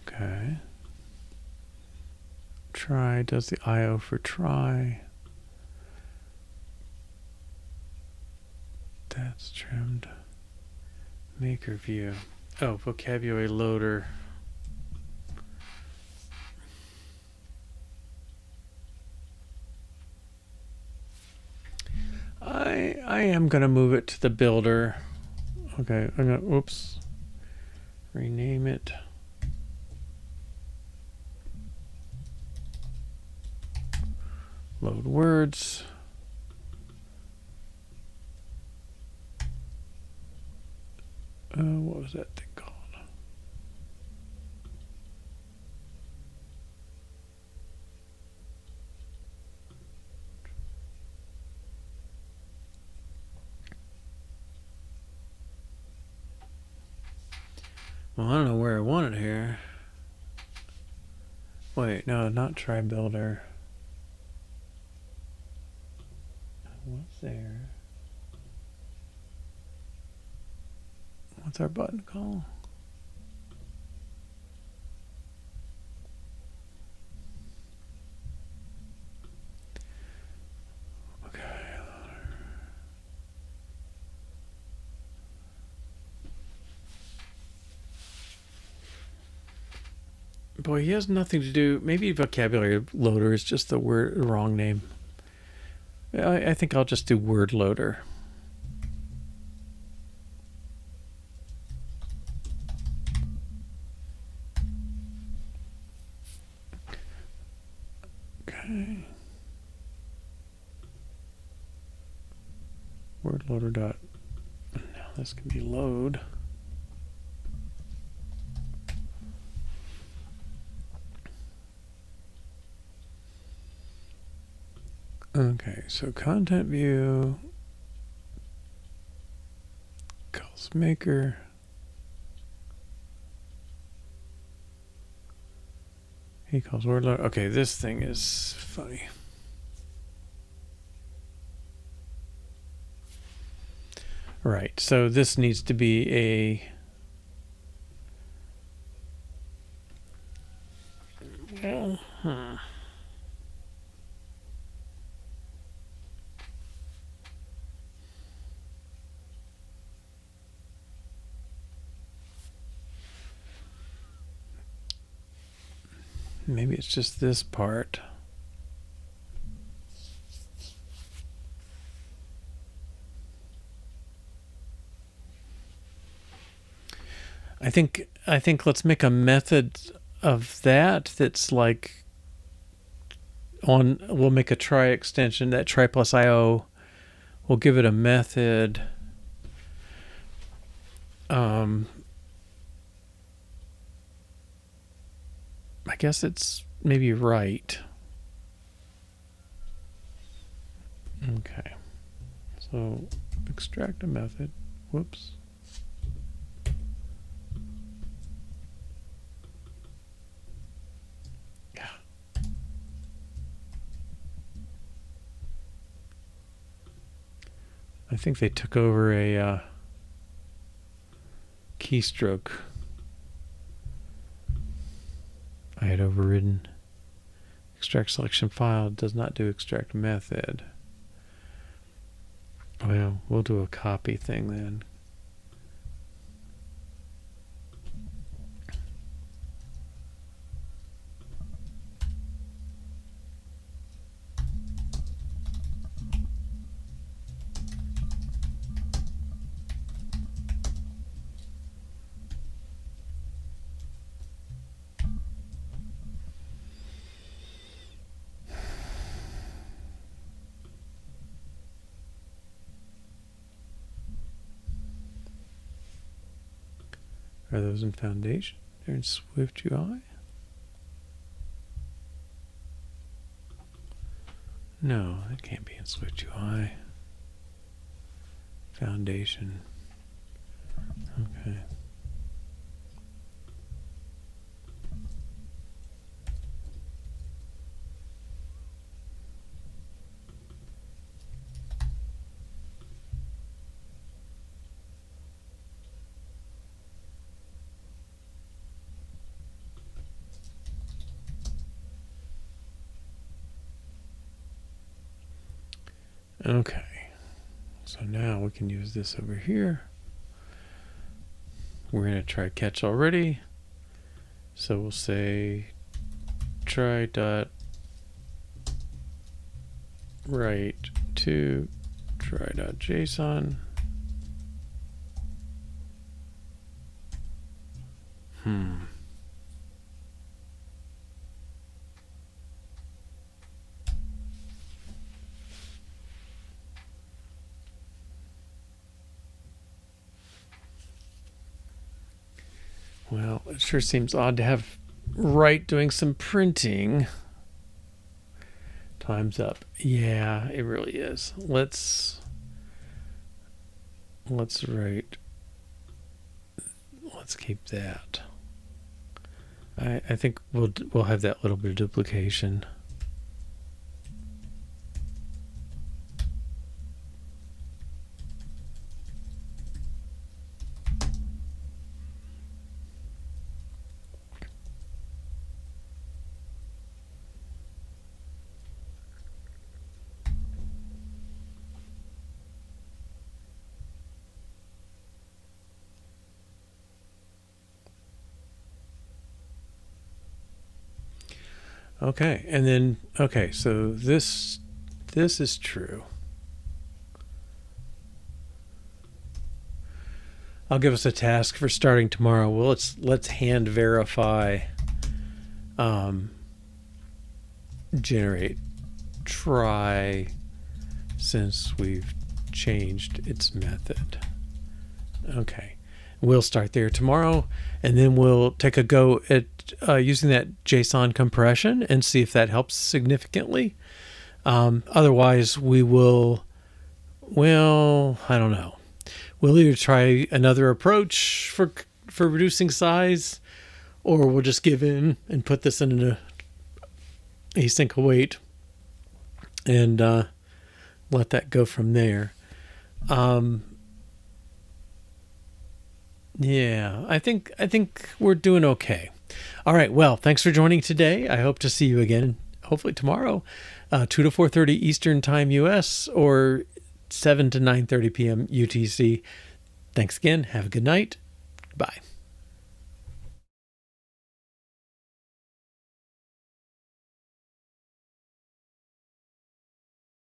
Okay. Try does the IO for try. That's trimmed. Maker view. Oh, vocabulary loader. I am going to move it to the builder. Okay, I'm going to, whoops, rename it. Load words. What was that thing called? Well, I don't know where I want it here. Wait, no, not try builder. What's there? What's our button called? Okay. Boy, he has nothing to do. Maybe vocabulary loader is just the wrong name. I think I'll just do word loader. Okay. Word loader dot. Now this can be load. Okay, so content view, calls maker, he calls word loader. Okay, this thing is funny. Right, so this needs to be a maybe it's just this part. I think let's make a method of that's like we'll make a try extension, that try plus IO. We'll give it a method. I guess it's maybe right. Okay. So extract a method. Whoops. Yeah. I think they took over a keystroke I had overridden. Extract selection file does not do extract method. Well, we'll do a copy thing then. Are those in Foundation? They're in Swift UI? No, that can't be in Swift UI. Foundation. Okay. Okay, so now we can use this over here. We're going to try catch already. So we'll say try dot write to try dot JSON. Well, it sure seems odd to have write doing some printing. Time's up. Yeah, it really is. Let's write. Let's keep that. I think we'll have that little bit of duplication. Okay, and then, okay, so this is true. I'll give us a task for starting tomorrow. Well, let's hand verify generate try since we've changed its method. Okay, we'll start there tomorrow, and then we'll take a go at using that JSON compression and see if that helps significantly. Otherwise, we will, well, I don't know. We'll either try another approach for reducing size, or we'll just give in and put this in an async await and let that go from there. Yeah, I think we're doing okay. All right, well, thanks for joining today. I hope to see you again, hopefully tomorrow, 2 to 4:30 Eastern Time US, or 7 to 9:30 p.m. UTC. Thanks again. Have a good night. Bye.